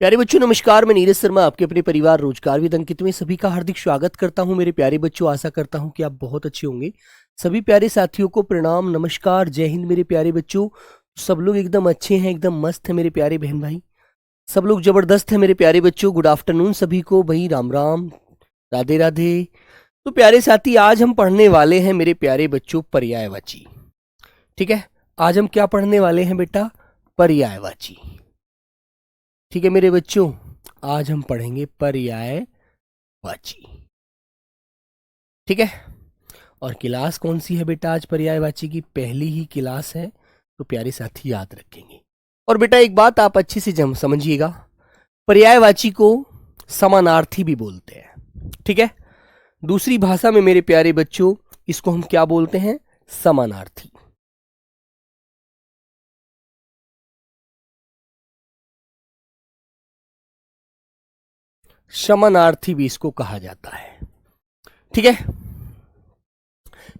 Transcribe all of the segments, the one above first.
प्यारे बच्चों नमस्कार। मैं नीरज शर्मा आपके अपने परिवार रोजगार विद अंकित में सभी का हार्दिक स्वागत करता हूं। मेरे प्यारे बच्चों, आशा करता हूं कि आप बहुत अच्छे होंगे। सभी प्यारे साथियों को प्रणाम, नमस्कार, जय हिंद। मेरे प्यारे बच्चों, सब लोग एकदम अच्छे हैं, एकदम मस्त है मेरे प्यारे बहन भाई, सब लोग जबरदस्त है मेरे प्यारे बच्चों। गुड आफ्टरनून सभी को भाई, राम राम, राधे राधे। तो प्यारे साथी, आज हम पढ़ने वाले हैं मेरे प्यारे बच्चों पर्यायवाची। ठीक है, आज हम क्या पढ़ने वाले हैं बेटा? पर्यायवाची। ठीक है मेरे बच्चों, आज हम पढ़ेंगे पर्यायवाची। ठीक है, और क्लास कौन सी है बेटा? आज पर्यायवाची की पहली ही क्लास है, तो प्यारे साथी याद रखेंगे। और बेटा एक बात आप अच्छे से समझिएगा, पर्यायवाची को समानार्थी भी बोलते हैं। ठीक है, दूसरी भाषा में मेरे प्यारे बच्चों इसको हम क्या बोलते हैं? समानार्थी। समानार्थी भी इसको कहा जाता है। ठीक है,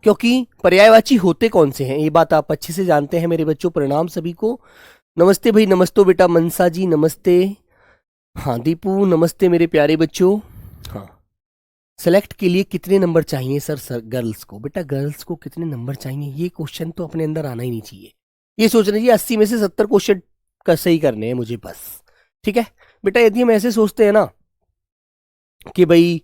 क्योंकि पर्यायवाची होते कौन से हैं ये बात आप अच्छे से जानते हैं मेरे बच्चों। प्रणाम सभी को, नमस्ते भाई, नमस्तो बेटा, मनसा जी नमस्ते, हाँ दीपू नमस्ते मेरे प्यारे बच्चों। हाँ, सेलेक्ट के लिए कितने नंबर चाहिए सर गर्ल्स को? बेटा गर्ल्स को कितने नंबर चाहिए, ये क्वेश्चन तो अपने अंदर आना ही नहीं चाहिए। ये सोचना चाहिए 80 में से 70 क्वेश्चन का सही करने हैं मुझे बस। ठीक है बेटा, यदि हम ऐसे सोचते हैं ना कि भाई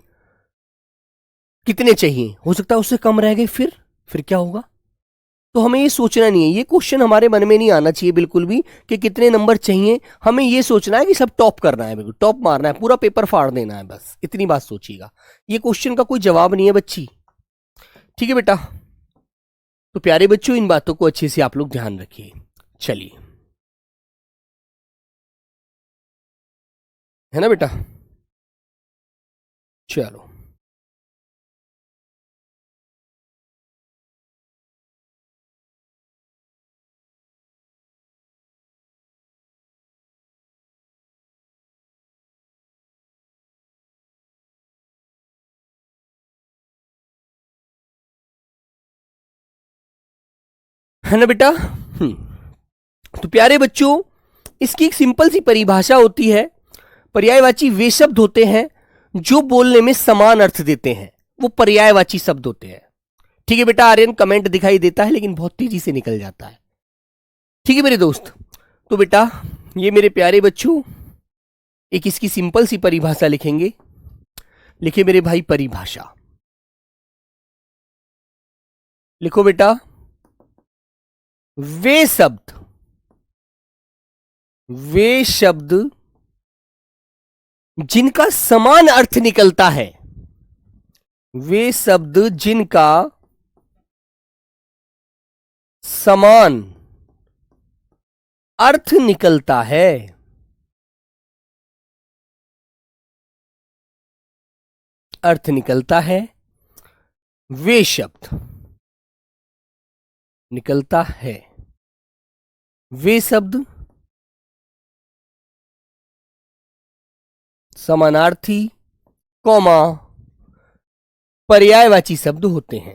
कितने चाहिए, हो सकता है उससे कम रह गए, फिर क्या होगा? तो हमें ये सोचना नहीं है, ये क्वेश्चन हमारे मन में नहीं आना चाहिए बिल्कुल भी कि कितने नंबर चाहिए। हमें ये सोचना है कि सब टॉप करना है, बिल्कुल टॉप मारना है, पूरा पेपर फाड़ देना है, बस इतनी बात सोचिएगा। ये क्वेश्चन का कोई जवाब नहीं है बच्ची। ठीक है बेटा, तो प्यारे बच्चों इन बातों को अच्छे से आप लोग ध्यान रखिए। चलिए, है ना बेटा? चलो, है ना बेटा? तो प्यारे बच्चों, इसकी एक सिंपल सी परिभाषा होती है। पर्यायवाची वे शब्द होते हैं जो बोलने में समान अर्थ देते हैं, वो पर्यायवाची शब्द होते हैं। ठीक है बेटा, आर्यन कमेंट दिखाई देता है लेकिन बहुत तेजी से निकल जाता है। ठीक है मेरे दोस्त, तो बेटा ये मेरे प्यारे बच्चों एक इसकी सिंपल सी परिभाषा लिखेंगे। लिखे मेरे भाई परिभाषा, लिखो बेटा। वे शब्द जिनका समान अर्थ निकलता है, वे शब्द जिनका समान अर्थ निकलता है, अर्थ निकलता है, वे शब्द निकलता है, वे शब्द समानार्थी कौमा पर्यायवाची शब्द होते हैं।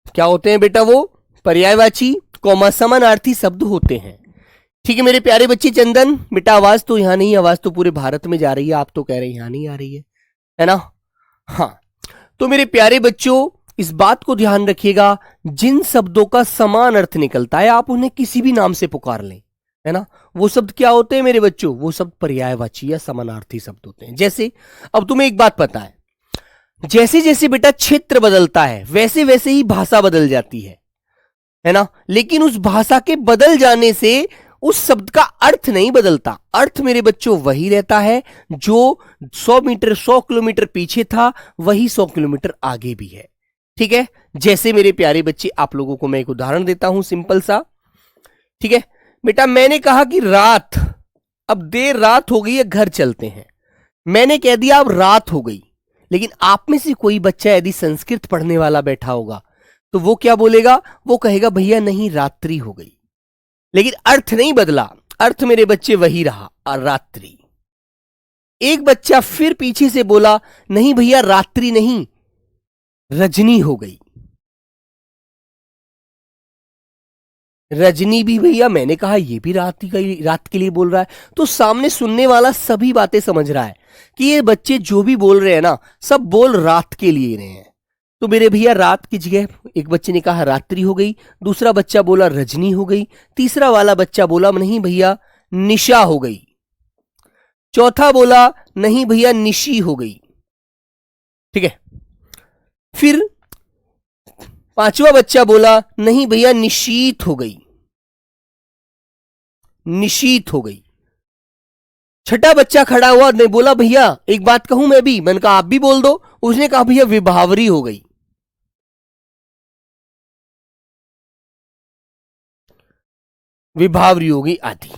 क्या होते हैं बेटा? वो पर्यायवाची कौमा समानार्थी शब्द होते हैं। ठीक है मेरे प्यारे बच्चे। चंदन बेटा, आवाज तो यहां नहीं, आवाज तो पूरे भारत में जा रही है, आप तो कह रहे हैं यहां नहीं आ रही है ना? हाँ, तो मेरे प्यारे बच्चों इस बात को ध्यान रखिएगा, जिन शब्दों का समान अर्थ निकलता है आप उन्हें किसी भी नाम से पुकार लें, है ना? वो शब्द क्या होते हैं मेरे बच्चों? वो शब्द पर्यायवाची या समानार्थी शब्द होते हैं। जैसे अब तुम्हें एक बात पता है, जैसे जैसे बेटा क्षेत्र बदलता है वैसे वैसे ही भाषा बदल जाती है ना? लेकिन उस भाषा के बदल जाने से उस शब्द का अर्थ नहीं बदलता। अर्थ मेरे बच्चों वही रहता है, जो 100 मीटर 100 किलोमीटर पीछे था वही 100 किलोमीटर आगे भी है। ठीक है, जैसे मेरे प्यारे बच्चे आप लोगों को मैं एक उदाहरण देता हूं सिंपल सा। ठीक है बेटा, मैंने कहा कि रात, अब देर रात हो गई है, घर चलते हैं। मैंने कह दिया अब रात हो गई, लेकिन आप में से कोई बच्चा यदि संस्कृत पढ़ने वाला बैठा होगा तो वो क्या बोलेगा? वो कहेगा भैया नहीं, रात्रि हो गई, लेकिन अर्थ नहीं बदला, अर्थ मेरे बच्चे वही रहा, रात्रि। एक बच्चा फिर पीछे से बोला, नहीं भैया रात्रि नहीं, रजनी हो गई। रजनी भी भैया, मैंने कहा ये भी रात के लिए बोल रहा है। तो सामने सुनने वाला सभी बातें समझ रहा है कि ये बच्चे जो भी बोल रहे हैं ना, सब बोल रात के लिए रहे हैं। तो मेरे भैया रात की जगह एक बच्चे ने कहा रात्रि हो गई, दूसरा बच्चा बोला रजनी हो गई, तीसरा वाला बच्चा बोला नहीं भैया निशा हो गई, चौथा बोला नहीं भैया निशी हो गई। ठीक है, फिर पांचवा बच्चा बोला नहीं भैया निशीत हो गई, निशीत हो गई। छठा बच्चा खड़ा हुआ ने बोला भैया एक बात कहूं मैं भी। मैंने कहा आप भी बोल दो। उसने कहा भैया विभावरी हो गई। विभावरी हो गई आदि।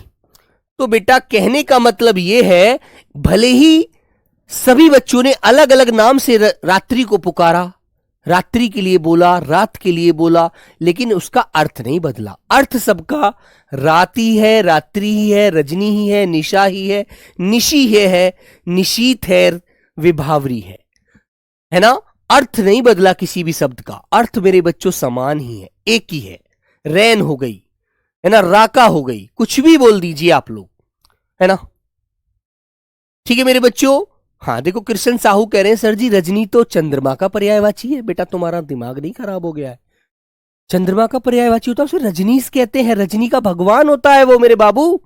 तो बेटा कहने का मतलब यह है, भले ही सभी बच्चों ने अलग अलग नाम से रात्रि को पुकारा, रात्रि के लिए बोला, रात के लिए बोला, लेकिन उसका अर्थ नहीं बदला। अर्थ सबका रात ही है, रात्रि ही है, रजनी ही है, निशा ही है, निशी है, निशीत है, विभावरी है ना। अर्थ नहीं बदला किसी भी शब्द का, अर्थ मेरे बच्चों समान ही है, एक ही है। रैन हो गई है ना, राका हो गई, कुछ भी बोल दीजिए आप लोग, है ना। ठीक है मेरे बच्चों। हाँ देखो कृष्ण साहू कह रहे हैं सर जी रजनी तो चंद्रमा का पर्यायवाची है। बेटा तुम्हारा दिमाग नहीं खराब हो गया है? चंद्रमा का पर्यायवाची होता है उसे रजनीश कहते हैं, रजनी का भगवान होता है वो मेरे बाबू।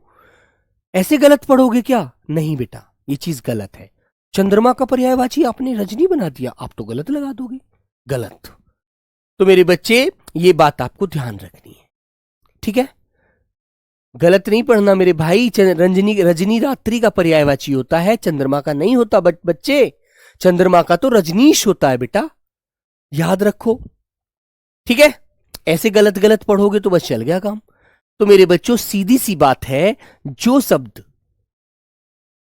ऐसे गलत पढ़ोगे क्या? नहीं बेटा ये चीज गलत है। चंद्रमा का पर्यायवाची आपने रजनी बना दिया, आप तो गलत लगा दोगे, गलत। तो मेरे बच्चे ये बात आपको ध्यान रखनी है, ठीक है। गलत नहीं पढ़ना मेरे भाई। रजनी रात्रि का पर्यायवाची होता है, चंद्रमा का नहीं होता बच्चे। चंद्रमा का तो रजनीश होता है बेटा, याद रखो, ठीक है। ऐसे गलत गलत पढ़ोगे तो बस चल गया काम। तो मेरे बच्चों सीधी सी बात है, जो शब्द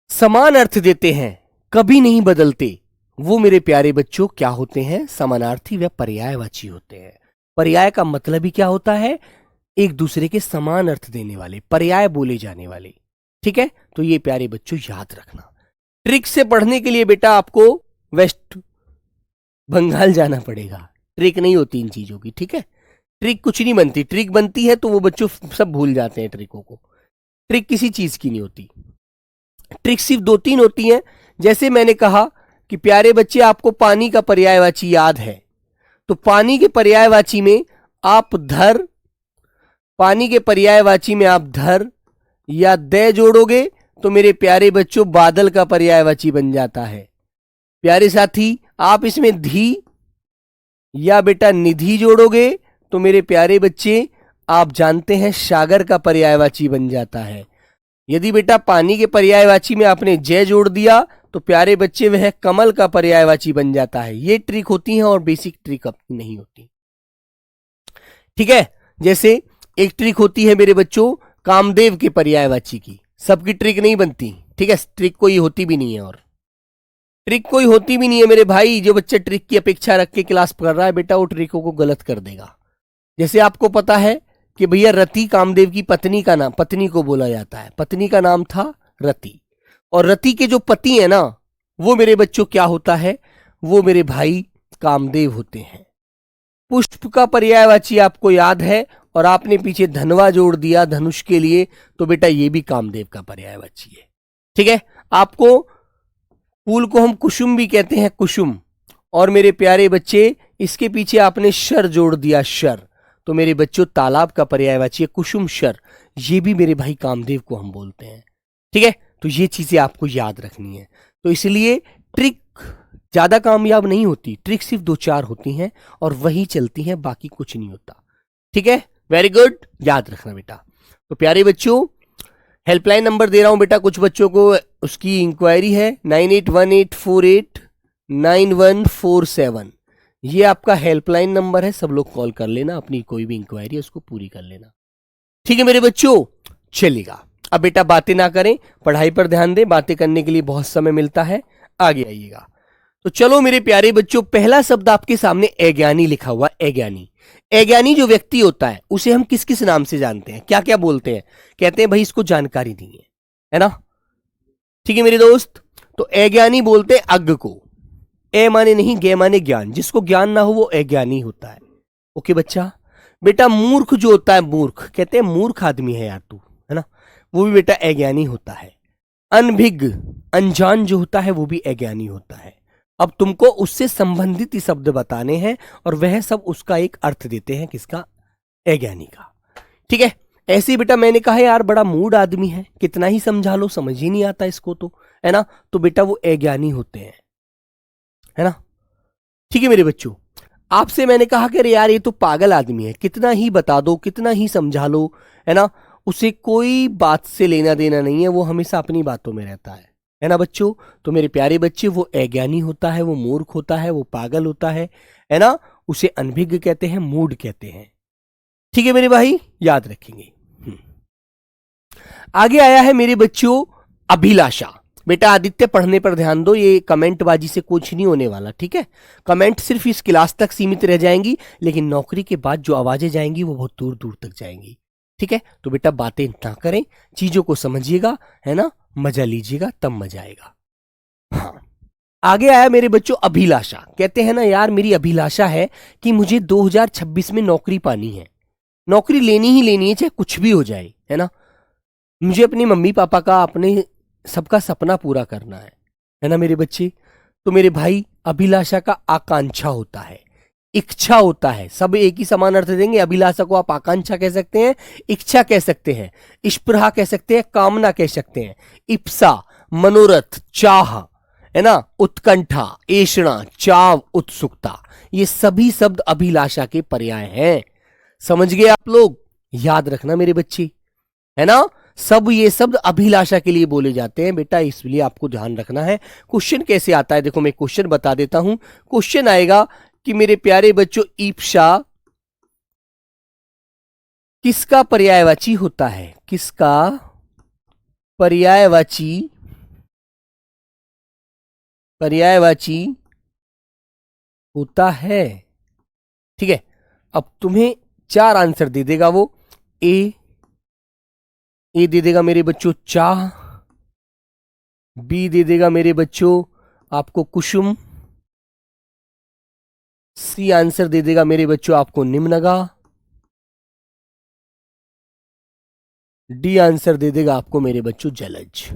समान अर्थ देते हैं, कभी नहीं बदलते, वो मेरे प्यारे बच्चों क्या होते हैं? समानार्थी व पर्यायवाची होते हैं। पर्याय का मतलब ही क्या होता है? एक दूसरे के समान अर्थ देने वाले, पर्याय बोले जाने वाले, ठीक है। तो ये प्यारे बच्चों याद रखना। ट्रिक से पढ़ने के लिए बेटा आपको वेस्ट बंगाल जाना पड़ेगा। ट्रिक नहीं होती इन चीजों की, ठीक है। ट्रिक कुछ नहीं बनती, ट्रिक बनती है तो वो बच्चों सब भूल जाते हैं ट्रिकों को। ट्रिक किसी चीज की नहीं होती। ट्रिक सिर्फ 2-3 होती हैं। जैसे मैंने कहा कि प्यारे बच्चे आपको पानी का पर्यायवाची याद है, तो पानी के पर्यायवाची में आप धर, पानी के पर्यायवाची में आप धर या दे जोड़ोगे तो मेरे प्यारे बच्चों बादल का पर्यायवाची बन जाता है। प्यारे साथी आप इसमें धी या बेटा निधि जोड़ोगे तो मेरे प्यारे बच्चे आप जानते हैं सागर का पर्यायवाची बन जाता है। यदि बेटा पानी के पर्यायवाची में आपने जय जोड़ दिया तो प्यारे बच्चे वह कमल का पर्यायवाची बन जाता है। ये ट्रिक होती है और बेसिक ट्रिक अपनी नहीं होती, ठीक है। जैसे एक ट्रिक होती है मेरे बच्चों कामदेव के पर्यायवाची की, सबकी ट्रिक नहीं बनती, ठीक है। ट्रिक कोई होती भी नहीं है, और ट्रिक कोई होती भी नहीं है मेरे भाई। जो बच्चा ट्रिक की अपेक्षा रख के क्लास कर रहा है बेटा, वो ट्रिकों को गलत कर देगा। जैसे आपको पता है कि भैया रति कामदेव की पत्नी का नाम, पत्नी को बोला जाता है, पत्नी का नाम था रति, और रति के जो पति है ना, वो मेरे बच्चों क्या होता है? वो मेरे भाई कामदेव होते हैं। पुष्प का पर्यायवाची आपको याद है, और आपने पीछे धनवा जोड़ दिया धनुष के लिए, तो बेटा ये भी कामदेव का पर्यायवाची है, ठीक है। आपको फूल को हम कुसुम भी कहते हैं, कुसुम, और मेरे प्यारे बच्चे इसके पीछे आपने शर जोड़ दिया, शर, तो मेरे बच्चों तालाब का पर्यायवाची है कुसुम शर। ये भी मेरे भाई कामदेव को हम बोलते हैं, ठीक है। तो ये चीजें आपको याद रखनी है। तो इसलिए ट्रिक ज्यादा कामयाब नहीं होती, ट्रिक सिर्फ 2-4 होती हैं और वही चलती हैं, बाकी कुछ नहीं होता, ठीक है। वेरी गुड, याद रखना बेटा। तो प्यारे बच्चों हेल्पलाइन नंबर दे रहा हूं बेटा, कुछ बच्चों को उसकी इंक्वायरी है 9818489147। ये आपका हेल्पलाइन नंबर है, सब लोग कॉल कर लेना, अपनी कोई भी इंक्वायरी है उसको पूरी कर लेना, ठीक है मेरे बच्चों। चलेगा, अब बेटा बातें ना करें, पढ़ाई पर ध्यान दें। बातें करने के लिए बहुत समय मिलता है, आगे आइएगा। तो चलो मेरे प्यारे बच्चों, पहला शब्द आपके सामने अज्ञानी लिखा हुआ। अज्ञानी, अज्ञानी जो व्यक्ति होता है उसे हम किस किस नाम से जानते हैं, क्या क्या बोलते हैं? कहते हैं भाई इसको जानकारी नहीं है ना, ठीक है मेरे दोस्त। तो अज्ञानी बोलते हैं अज्ञ को। ए माने नहीं, गे माने ज्ञान। जिसको ज्ञान ना हो वो अज्ञानी होता है। ओके बच्चा। बेटा मूर्ख जो होता है, मूर्ख कहते हैं मूर्ख आदमी है यार तू, है ना, वो भी बेटा अज्ञानी होता है। अनभिज्ञ अनजान जो होता है वो भी अज्ञानी होता है। अब तुमको उससे संबंधित ही शब्द बताने हैं और वह सब उसका एक अर्थ देते हैं, किसका, अज्ञानी का। ठीक है। ऐसे ही बेटा मैंने कहा यार बड़ा मूड आदमी है, कितना ही समझा लो समझ ही नहीं आता इसको तो, है ना, तो बेटा वो अज्ञानी होते हैं, है ना। ठीक है मेरे बच्चों, आपसे मैंने कहा कि अरे यार ये तो पागल आदमी है, कितना ही बता दो, कितना ही समझा लो, है ना, उसे कोई बात से लेना देना नहीं है, वो हमेशा अपनी बातों में रहता है ना बच्चों। तो मेरे प्यारे बच्चे, वो अज्ञानी होता है, वो मूर्ख होता है, वो पागल होता है ना, उसे अनभिज्ञ कहते हैं, मूड कहते हैं। ठीक है मेरे भाई, याद रखेंगे। आगे आया है मेरे बच्चों अभिलाषा। बेटा आदित्य पढ़ने पर ध्यान दो, ये कमेंट बाजी से कुछ नहीं होने वाला, ठीक है। कमेंट सिर्फ इस क्लास तक सीमित रह जाएंगी, लेकिन नौकरी के बाद जो आवाजें जाएंगी वो बहुत दूर दूर तक जाएंगी। ठीक है, तो बेटा बातें ना करें, चीजों को समझिएगा, है ना, मजा लीजिएगा, तब मजा आएगा। हाँ, आगे आया मेरे बच्चों अभिलाषा। कहते हैं ना यार मेरी अभिलाषा है कि मुझे 2026 में नौकरी पानी है, नौकरी लेनी ही लेनी है, चाहे कुछ भी हो जाए, है ना। मुझे अपने मम्मी पापा का, अपने सबका सपना पूरा करना है ना मेरे बच्चे। तो मेरे भाई अभिलाषा का आकांक्षा होता है, इच्छा होता है, सब एक ही समान अर्थ देंगे। अभिलाषा को आप आकांक्षा कह सकते हैं, इच्छा कह सकते हैं, स्पृहा कह सकते हैं, कामना कह सकते हैं, इप्सा, मनोरथ, चाह, है ना, उत्कंठा, ऐषणा, चाव, उत्सुकता, ये सभी शब्द अभिलाषा के पर्याय हैं। समझ गए आप लोग, याद रखना मेरे बच्चे, है ना, सब ये शब्द अभिलाषा के लिए बोले जाते हैं बेटा, इसलिए आपको ध्यान रखना है। क्वेश्चन कैसे आता है, देखो मैं क्वेश्चन बता देता हूं। क्वेश्चन आएगा कि मेरे प्यारे बच्चों ईप्सा किसका पर्यायवाची होता है, किसका पर्यायवाची होता है। ठीक है, अब तुम्हें 4 आंसर दे देगा वो। ए दे देगा मेरे बच्चों चाह, बी दे देगा मेरे बच्चों आपको कुसुम, सी आंसर दे देगा मेरे बच्चों आपको निम्नगा, डी आंसर दे देगा आपको मेरे बच्चों जलज।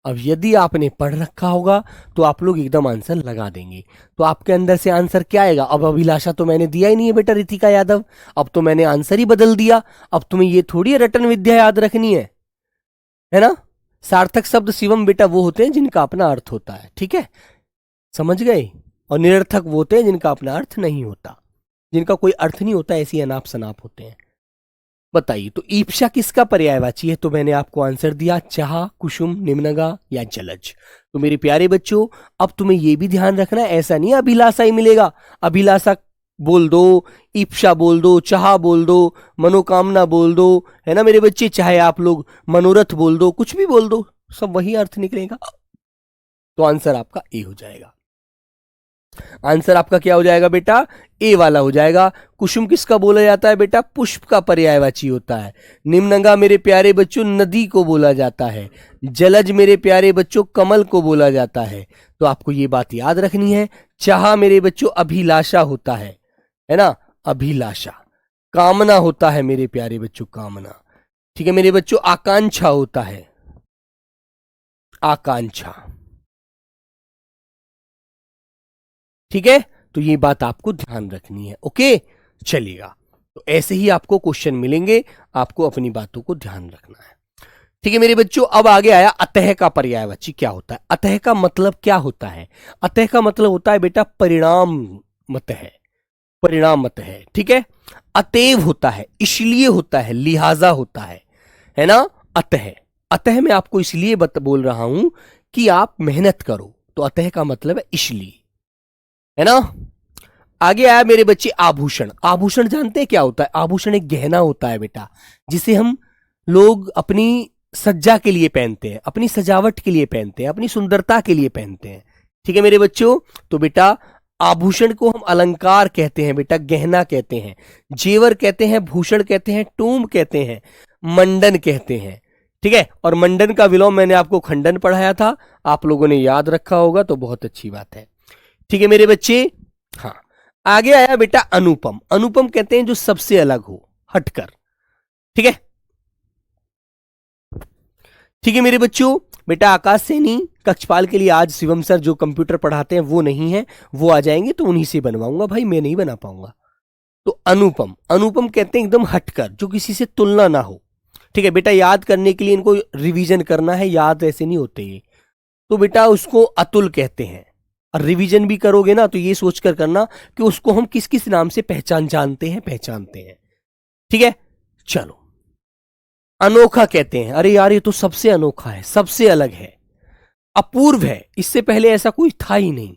अब यदि आपने पढ़ रखा होगा तो आप लोग एकदम आंसर लगा देंगे। तो आपके अंदर से आंसर क्या आएगा, अब अभिलाषा तो मैंने दिया ही नहीं है बेटा रितिका यादव, अब तो मैंने आंसर ही बदल दिया। अब तुम्हें ये थोड़ी रटन विद्या याद रखनी है ना। सार्थक शब्द शिवम बेटा वो होते हैं जिनका अपना अर्थ होता है, ठीक है, समझ गए। और निरर्थक वो होते हैं जिनका अपना अर्थ नहीं होता, जिनका कोई अर्थ नहीं होता, ऐसी अनाप शनाप होते हैं। बताइए, तो ईप्सा किसका पर्यायवाची है, तो मैंने आपको आंसर दिया चाह, कुसुम, निम्नगा या जलज। तो मेरे प्यारे बच्चों अब तुम्हें यह भी ध्यान रखना, ऐसा नहीं अभिलाषा ही मिलेगा, अभिलाषा बोल दो, ईप्सा बोल दो, चाह बोल दो, मनोकामना बोल दो, है ना मेरे बच्चे, चाहे आप लोग मनोरथ बोल दो, कुछ भी बोल दो, सब वही अर्थ निकलेगा। तो आंसर आपका ए हो जाएगा। आंसर आपका क्या हो जाएगा बेटा, ए वाला हो जाएगा। कुसुम किसका बोला जाता है बेटा, पुष्प का पर्यायवाची होता है। निम्नगा मेरे प्यारे बच्चों नदी को बोला जाता है। जलज मेरे प्यारे बच्चों कमल को बोला जाता है। तो आपको ये बात याद रखनी है। चाह मेरे बच्चों अभिलाषा होता है ना, अभिलाषा। कामना होता है मेरे प्यारे बच्चों, कामना। ठीक है मेरे बच्चों, आकांक्षा होता है, आकांक्षा। ठीक है, तो ये बात आपको ध्यान रखनी है। ओके, चलिएगा। तो ऐसे ही आपको क्वेश्चन मिलेंगे, आपको अपनी बातों को ध्यान रखना है। ठीक है मेरे बच्चों, अब आगे आया अतः का पर्यायवाची क्या होता है। अतः का मतलब क्या होता है, अतः का मतलब होता है बेटा परिणाम मत है, परिणाम मत है। ठीक है, अतएव होता है, इसलिए होता है, लिहाजा होता है ना। अतः, अतः मैं आपको इसलिए बोल रहा हूं कि आप मेहनत करो, तो अतः का मतलब है इसलिए, है ना। आगे आया मेरे बच्चे आभूषण। आभूषण जानते हैं क्या होता है, आभूषण एक गहना होता है बेटा, जिसे हम लोग अपनी सज्जा के लिए पहनते हैं, अपनी सजावट के लिए पहनते हैं, अपनी सुंदरता के लिए पहनते हैं। ठीक है मेरे बच्चों, तो बेटा आभूषण को हम अलंकार कहते हैं बेटा, गहना कहते हैं, जेवर कहते हैं, भूषण कहते हैं, टूम कहते हैं, मंडन कहते हैं। ठीक है। और मंडन का विलोम मैंने आपको खंडन पढ़ाया था, आप लोगों ने याद रखा होगा, तो बहुत अच्छी बात है। ठीक है मेरे बच्चे। हाँ, आगे आया बेटा अनुपम। अनुपम कहते हैं जो सबसे अलग हो, हटकर। ठीक है, ठीक है मेरे बच्चों। बेटा आकाश सैनी कक्षपाल के लिए आज शिवम सर जो कंप्यूटर पढ़ाते हैं वो नहीं है, वो आ जाएंगे तो उन्हीं से बनवाऊंगा भाई, मैं नहीं बना पाऊंगा। तो अनुपम, अनुपम कहते हैं एकदम हटकर, जो किसी से तुलना ना हो। ठीक है बेटा, याद करने के लिए इनको रिवीजन करना है, याद ऐसे नहीं होते ये। तो बेटा उसको अतुल कहते हैं। और रिवीजन भी करोगे ना तो ये सोचकर करना कि उसको हम किस किस नाम से पहचानते हैं। ठीक है, चलो। अनोखा कहते हैं, अरे यार ये तो सबसे अनोखा है, सबसे अलग है। अपूर्व है, इससे पहले ऐसा कोई था ही नहीं।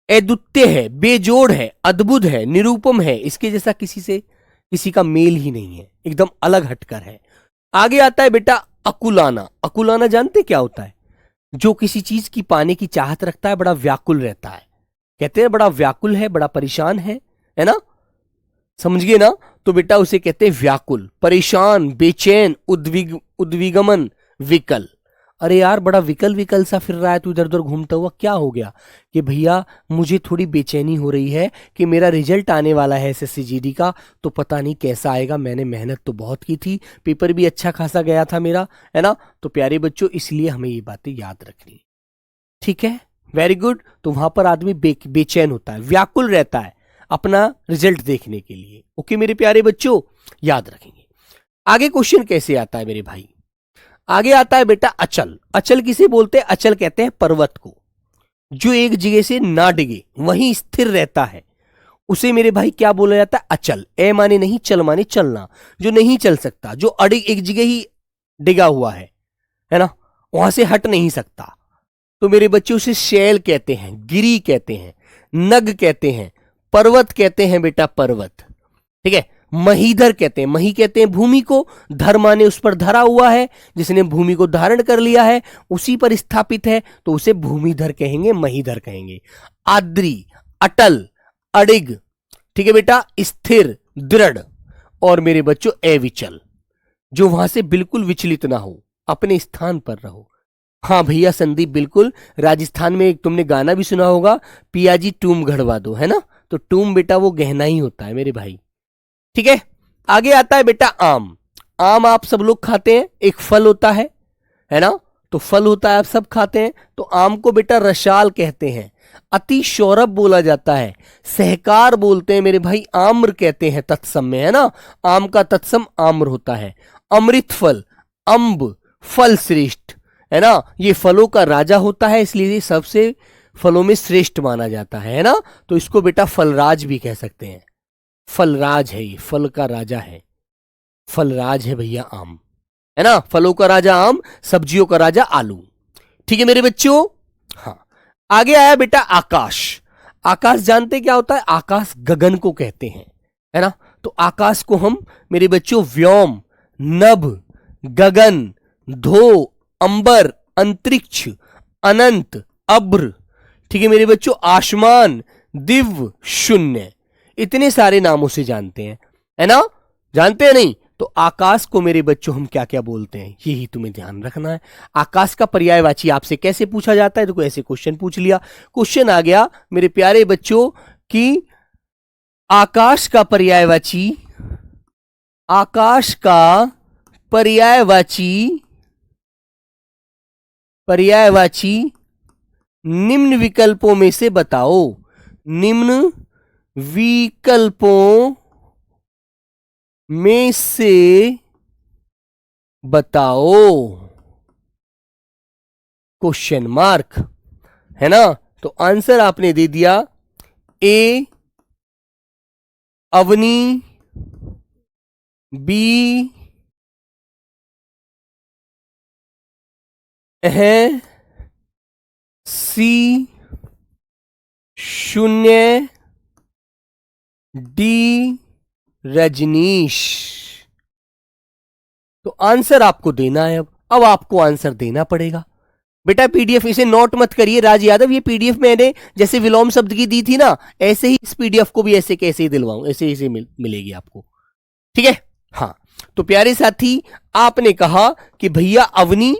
अद्वितीय है, बेजोड़ है, अद्भुत है, निरूपम है, इसके जैसा किसी का मेल ही नहीं है, एकदम अलग हटकर है। आगे आता है बेटा अकुलाना। अकुलाना जानते क्या होता है? जो किसी चीज की पाने की चाहत रखता है, बड़ा व्याकुल रहता है। कहते हैं बड़ा व्याकुल है, बड़ा परेशान है ना, समझ गए ना? तो बेटा उसे कहते हैं व्याकुल, परेशान, बेचैन, उद्विगमन, विकल। अरे यार बड़ा विकल सा फिर रहा है तू इधर उधर घूमता हुआ, क्या हो गया? कि भैया मुझे थोड़ी बेचैनी हो रही है कि मेरा रिजल्ट आने वाला है SSC-GD का, तो पता नहीं कैसा आएगा। मैंने मेहनत तो बहुत की थी, पेपर भी अच्छा खासा गया था मेरा, है ना? तो प्यारे बच्चों इसलिए हमें ये बातें याद रखनी। ठीक है, वेरी गुड। तो वहां पर आदमी बेचैन होता है, व्याकुल रहता है अपना रिजल्ट देखने के लिए। ओके मेरे प्यारे बच्चों, याद रखेंगे। आगे क्वेश्चन कैसे आता है मेरे भाई? आगे आता है बेटा अचल। अचल किसे बोलते हैं? अचल कहते हैं पर्वत को, जो एक जगह से ना डिगे, वहीं स्थिर रहता है, उसे मेरे भाई क्या बोला जाता है? अचल। ए माने नहीं, चल माने चलना, जो नहीं चल सकता, जो एक जगह ही डिगा हुआ है ना, वहां से हट नहीं सकता। तो मेरे बच्चे उसे शैल कहते हैं, गिरी कहते हैं, नग कहते हैं, पर्वत कहते हैं बेटा, पर्वत। ठीक है, महीधर कहते हैं, मही कहते हैं भूमि को, धर माने उस पर धरा हुआ है, जिसने भूमि को धारण कर लिया है, उसी पर स्थापित है, तो उसे भूमिधर कहेंगे, महीधर कहेंगे। आद्री, अटल, अडिग, ठीक है बेटा, स्थिर, दृढ़, और मेरे बच्चों अविचल, जो वहां से बिल्कुल विचलित ना हो, अपने स्थान पर रहो। हाँ भैया संदीप, बिल्कुल। राजस्थान में एक तुमने गाना भी सुना होगा, पियाजी टूम घड़वा दो, है ना? तो टूम बेटा वो गहना ही होता है मेरे भाई। ठीक है, आगे आता है बेटा आम। आम आप सब लोग खाते हैं, एक फल होता है ना? तो फल होता है, आप सब खाते हैं। तो आम को बेटा रसाल कहते हैं, अति सौरभ बोला जाता है, सहकार बोलते हैं मेरे भाई, आम्र कहते हैं तत्सम में, है ना? आम का तत्सम आम्र होता है। अमृत फल, अम्ब, फल श्रेष्ठ, है ना? ये फलों का राजा होता है, इसलिए सबसे फलों में श्रेष्ठ माना जाता है ना? तो इसको बेटा फलराज भी कह सकते हैं। फलराज है, ये फल का राजा है, फलराज है भैया आम, है ना? फलों का राजा आम, सब्जियों का राजा आलू। ठीक है मेरे बच्चों। हाँ, आगे आया बेटा आकाश। आकाश जानते क्या होता है? आकाश गगन को कहते हैं, है ना? तो आकाश को हम मेरे बच्चों व्योम, नभ, गगन, धो, अंबर, अंतरिक्ष, अनंत, अब्र, ठीक है मेरे बच्चों, आसमान, दिव्य, शून्य, इतने सारे नामों से जानते हैं, है ना? जानते हैं नहीं? तो आकाश को मेरे बच्चों हम क्या क्या बोलते हैं, यही तुम्हें ध्यान रखना है। आकाश का पर्यायवाची आपसे कैसे पूछा जाता है? तो कोई ऐसे क्वेश्चन पूछ लिया, क्वेश्चन आ गया मेरे प्यारे बच्चों कि आकाश का पर्यायवाची, आकाश का पर्यायवाची निम्न विकल्पों में से बताओ। निम्न विकल्पों में से बताओ, क्वेश्चन मार्क, है ना? तो आंसर आपने दे दिया ए अवनी, बी है, सी शून्य, डी रजनीश। तो आंसर आपको देना है। अब आपको आंसर देना पड़ेगा बेटा। पीडीएफ इसे नोट मत करिए राज यादव, ये पीडीएफ मैंने जैसे विलोम शब्द की दी थी ना, ऐसे ही इस पीडीएफ को भी ऐसे कैसे ही दिलवाऊं, ऐसे ही मिलेगी आपको। ठीक है, हाँ। तो प्यारे साथी, आपने कहा कि भैया अवनी,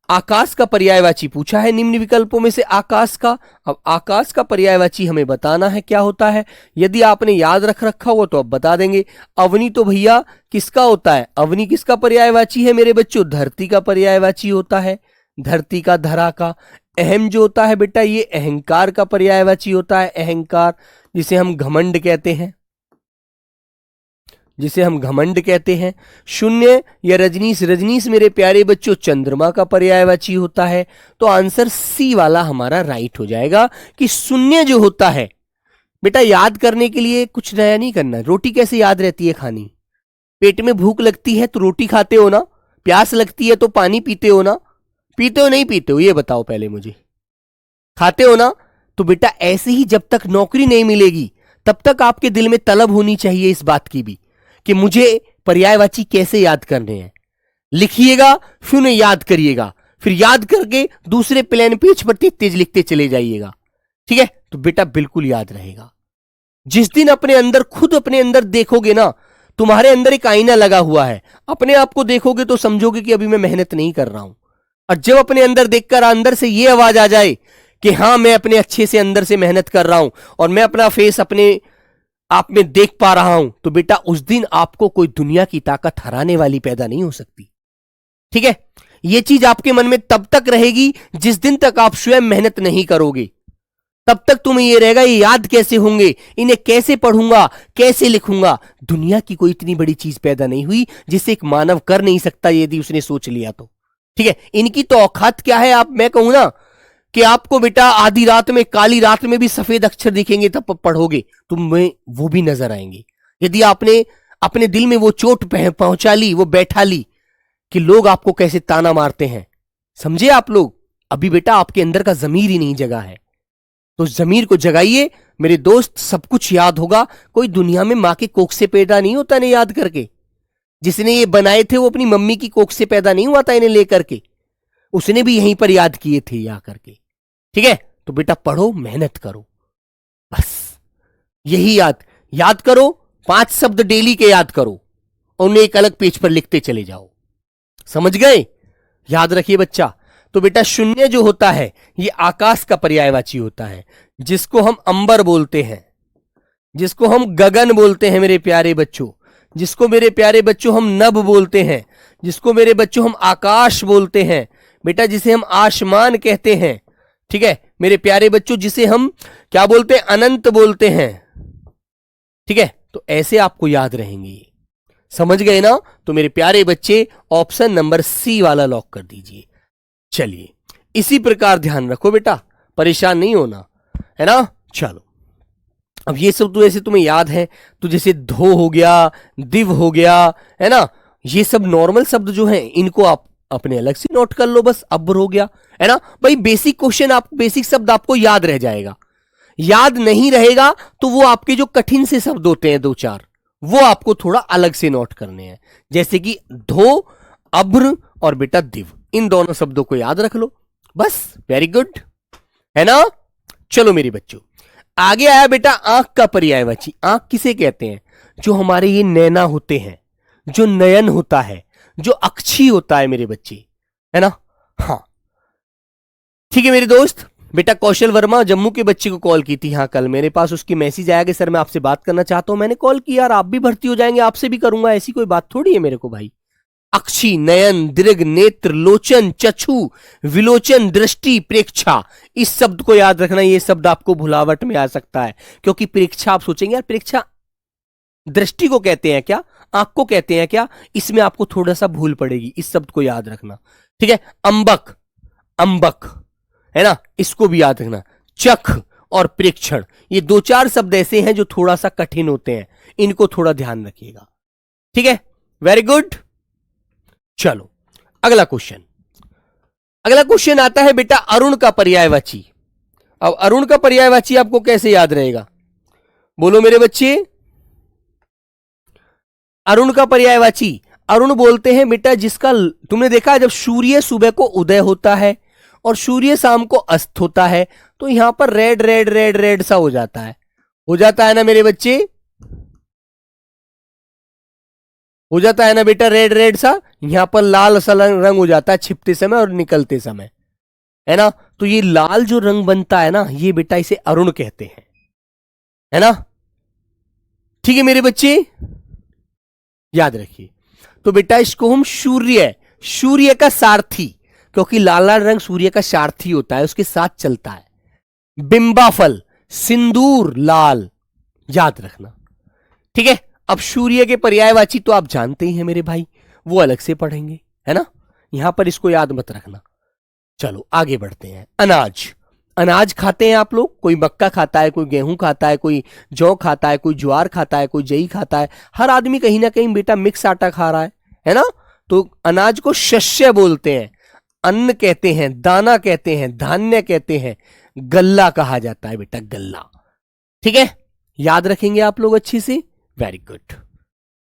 आकाश का पर्यायवाची पूछा है निम्न विकल्पों में से आकाश का। अब आकाश का पर्यायवाची हमें बताना है क्या होता है। यदि आपने याद रख रखा हो तो अब बता देंगे। अवनी तो भैया किसका होता है? अवनी किसका पर्यायवाची है मेरे बच्चों? धरती का पर्यायवाची होता है, धरती का, धरा का। अहम जो होता है बेटा, ये अहंकार का पर्यायवाची होता है, अहंकार, जिसे हम घमंड कहते हैं, जिसे हम घमंड कहते हैं। शून्य या रजनीश, रजनीश मेरे प्यारे बच्चों चंद्रमा का पर्यायवाची होता है। तो आंसर सी वाला हमारा राइट हो जाएगा कि शून्य जो होता है बेटा, याद करने के लिए कुछ नया नहीं करना। रोटी कैसे याद रहती है खानी? पेट में भूख लगती है तो रोटी खाते हो ना, प्यास लगती है तो पानी पीते हो ना, पीते हो नहीं पीते हो ये बताओ पहले मुझे, खाते हो ना? तो बेटा ऐसे ही जब तक नौकरी नहीं मिलेगी तब तक आपके दिल में तलब होनी चाहिए इस बात की भी कि मुझे पर्यायवाची कैसे याद करने हैं। लिखिएगा, फिर उन्हें याद करिएगा, फिर याद करके दूसरे प्लेन पेज पर तेज तेज लिखते चले जाइएगा, ठीक है? तो बेटा बिल्कुल याद रहेगा। जिस दिन अपने अंदर, खुद अपने अंदर देखोगे ना, तुम्हारे अंदर एक आईना लगा हुआ है, अपने आप को देखोगे तो समझोगे कि अभी मैं मेहनत नहीं कर रहा हूं। और जब अपने अंदर देखकर अंदर से ये आवाज आ जाए कि हाँ मैं अपने अच्छे से अंदर से मेहनत कर रहा हूं और मैं अपना फेस अपने आप में देख पा रहा हूं, तो बेटा उस दिन आपको कोई दुनिया की ताकत हराने वाली पैदा नहीं हो सकती, ठीक है? यह चीज आपके मन में तब तक रहेगी जिस दिन तक आप स्वयं मेहनत नहीं करोगे। तब तक तुम्हें यह रहेगा ये याद कैसे होंगे, इन्हें कैसे पढ़ूंगा, कैसे लिखूंगा। दुनिया की कोई इतनी बड़ी चीज पैदा नहीं हुई जिसे एक मानव कर नहीं सकता यदि उसने सोच लिया तो, ठीक है? इनकी तो औकात क्या है, आप, मैं कहूं ना कि आपको बेटा आधी रात में, काली रात में भी सफेद अक्षर दिखेंगे तब पढ़ोगे, तुम्हें वो भी नजर आएंगे। यदि आपने अपने दिल में वो चोट पहुंचा ली, वो बैठा ली कि लोग आपको कैसे ताना मारते हैं, समझे आप लोग? अभी बेटा आपके अंदर का जमीर ही नहीं जगा है, तो जमीर को जगाइए मेरे दोस्त, सब कुछ याद होगा। कोई दुनिया में मां के कोख से पैदा नहीं होता नहीं याद करके। जिसने ये बनाए थे वो अपनी मम्मी की कोख से पैदा नहीं हुआ था इन्हें लेकर के, उसने भी यहीं पर याद किए थे या करके, ठीक है? तो बेटा पढ़ो, मेहनत करो, बस यही याद करो। 5 शब्द डेली के याद करो और उन्हें एक अलग पेज पर लिखते चले जाओ, समझ गए? याद रखिए बच्चा। तो बेटा शून्य जो होता है ये आकाश का पर्यायवाची होता है, जिसको हम अंबर बोलते हैं, जिसको हम गगन बोलते हैं मेरे प्यारे बच्चों, जिसको मेरे प्यारे बच्चों हम नभ बोलते हैं, जिसको मेरे बच्चों हम आकाश बोलते हैं बेटा, जिसे हम आसमान कहते हैं, ठीक है मेरे प्यारे बच्चों, जिसे हम क्या बोलते हैं, अनंत बोलते हैं, ठीक है? तो ऐसे आपको याद रहेंगे, समझ गए ना? तो मेरे प्यारे बच्चे ऑप्शन नंबर सी वाला लॉक कर दीजिए। चलिए इसी प्रकार ध्यान रखो बेटा, परेशान नहीं होना, है ना? चलो अब ये सब तो ऐसे तुम्हें याद है, तो जैसे धो हो गया, दिव हो गया, है ना, ये सब नॉर्मल शब्द जो हैं इनको आप अपने अलग से नोट कर लो, बस अब्र हो गया, है ना भाई? बेसिक क्वेश्चन, आप बेसिक शब्द आपको याद रह जाएगा। याद नहीं रहेगा तो वो आपके जो कठिन से शब्द होते हैं 2-4, वो आपको थोड़ा अलग से नोट करने हैं, जैसे कि धो, अब्र और बेटा दिव, इन दोनों शब्दों को याद रख लो बस। वेरी गुड, है ना? चलो मेरे बच्चों, आगे आया बेटा आंख का पर्यायवाची। आंख किसे कहते हैं? जो हमारे ये नैना होते हैं, जो नयन होता है, जो अक्षी होता है मेरे बच्चे, है ना? हाँ ठीक है मेरे दोस्त। बेटा कौशल वर्मा जम्मू के बच्चे को कॉल की थी, हाँ कल मेरे पास उसकी मैसेज आया कि सर मैं आपसे बात करना चाहता हूं। मैंने कॉल किया, यार आप भी भर्ती हो जाएंगे, आपसे भी करूंगा, ऐसी कोई बात थोड़ी है मेरे को भाई। अक्षी, नयन, दीर्घ, नेत्र, लोचन, चक्षु, विलोचन, दृष्टि, प्रेक्षा, इस शब्द को याद रखना। ये शब्द आपको भुलावट में आ सकता है, क्योंकि प्रेक्षा आप सोचेंगे यार प्रेक्षा दृष्टि को कहते हैं क्या, आंख को कहते हैं क्या, इसमें आपको थोड़ा सा भूल पड़ेगी, इस शब्द को याद रखना, ठीक है? अंबक, अंबक, है ना, इसको भी याद रखना। चख और प्रेक्षण, ये 2-4 शब्द ऐसे हैं जो थोड़ा सा कठिन होते हैं, इनको थोड़ा ध्यान रखिएगा, ठीक है? Very good. चलो अगला क्वेश्चन, अगला क्वेश्चन आता है बेटा अरुण का पर्यायवाची। अब अरुण का पर्यायवाची आपको कैसे याद रहेगा, बोलो मेरे बच्चे? अरुण का पर्यायवाची, अरुण बोलते हैं बेटा जिसका, तुमने देखा जब सूर्य सुबह को उदय होता है और सूर्य शाम को अस्त होता है, तो यहां पर रेड रेड रेड रेड सा हो जाता है ना मेरे बच्चे? हो जाता है ना बेटा, रेड रेड सा, यहां पर लाल सा रंग हो जाता है छिपते समय और निकलते समय, है ना। तो ये लाल जो रंग बनता है ना, ये बेटा इसे अरुण कहते हैं, है ना। ठीक है मेरे बच्चे, याद रखिए। तो बेटा इसको हम सूर्य, सूर्य का सारथी, क्योंकि लाल लाल रंग सूर्य का सारथी होता है, उसके साथ चलता है। बिंबाफल, सिंदूर लाल, याद रखना। ठीक है, अब सूर्य के पर्यायवाची तो आप जानते ही हैं मेरे भाई, वो अलग से पढ़ेंगे, है ना। यहां पर इसको याद मत रखना। चलो आगे बढ़ते हैं। अनाज, अनाज खाते हैं आप लोग, कोई मक्का खाता है, कोई गेहूं खाता है, कोई जौ खाता है, कोई ज्वार खाता है, कोई जई खाता है। हर आदमी कहीं ना कहीं बेटा मिक्स आटा खा रहा है ना। तो अनाज को शस्य बोलते हैं, अन्न कहते हैं, दाना कहते हैं, धान्य कहते हैं, गल्ला कहा जाता है बेटा, गल्ला। ठीक है, याद रखेंगे आप लोग अच्छे से, वेरी गुड।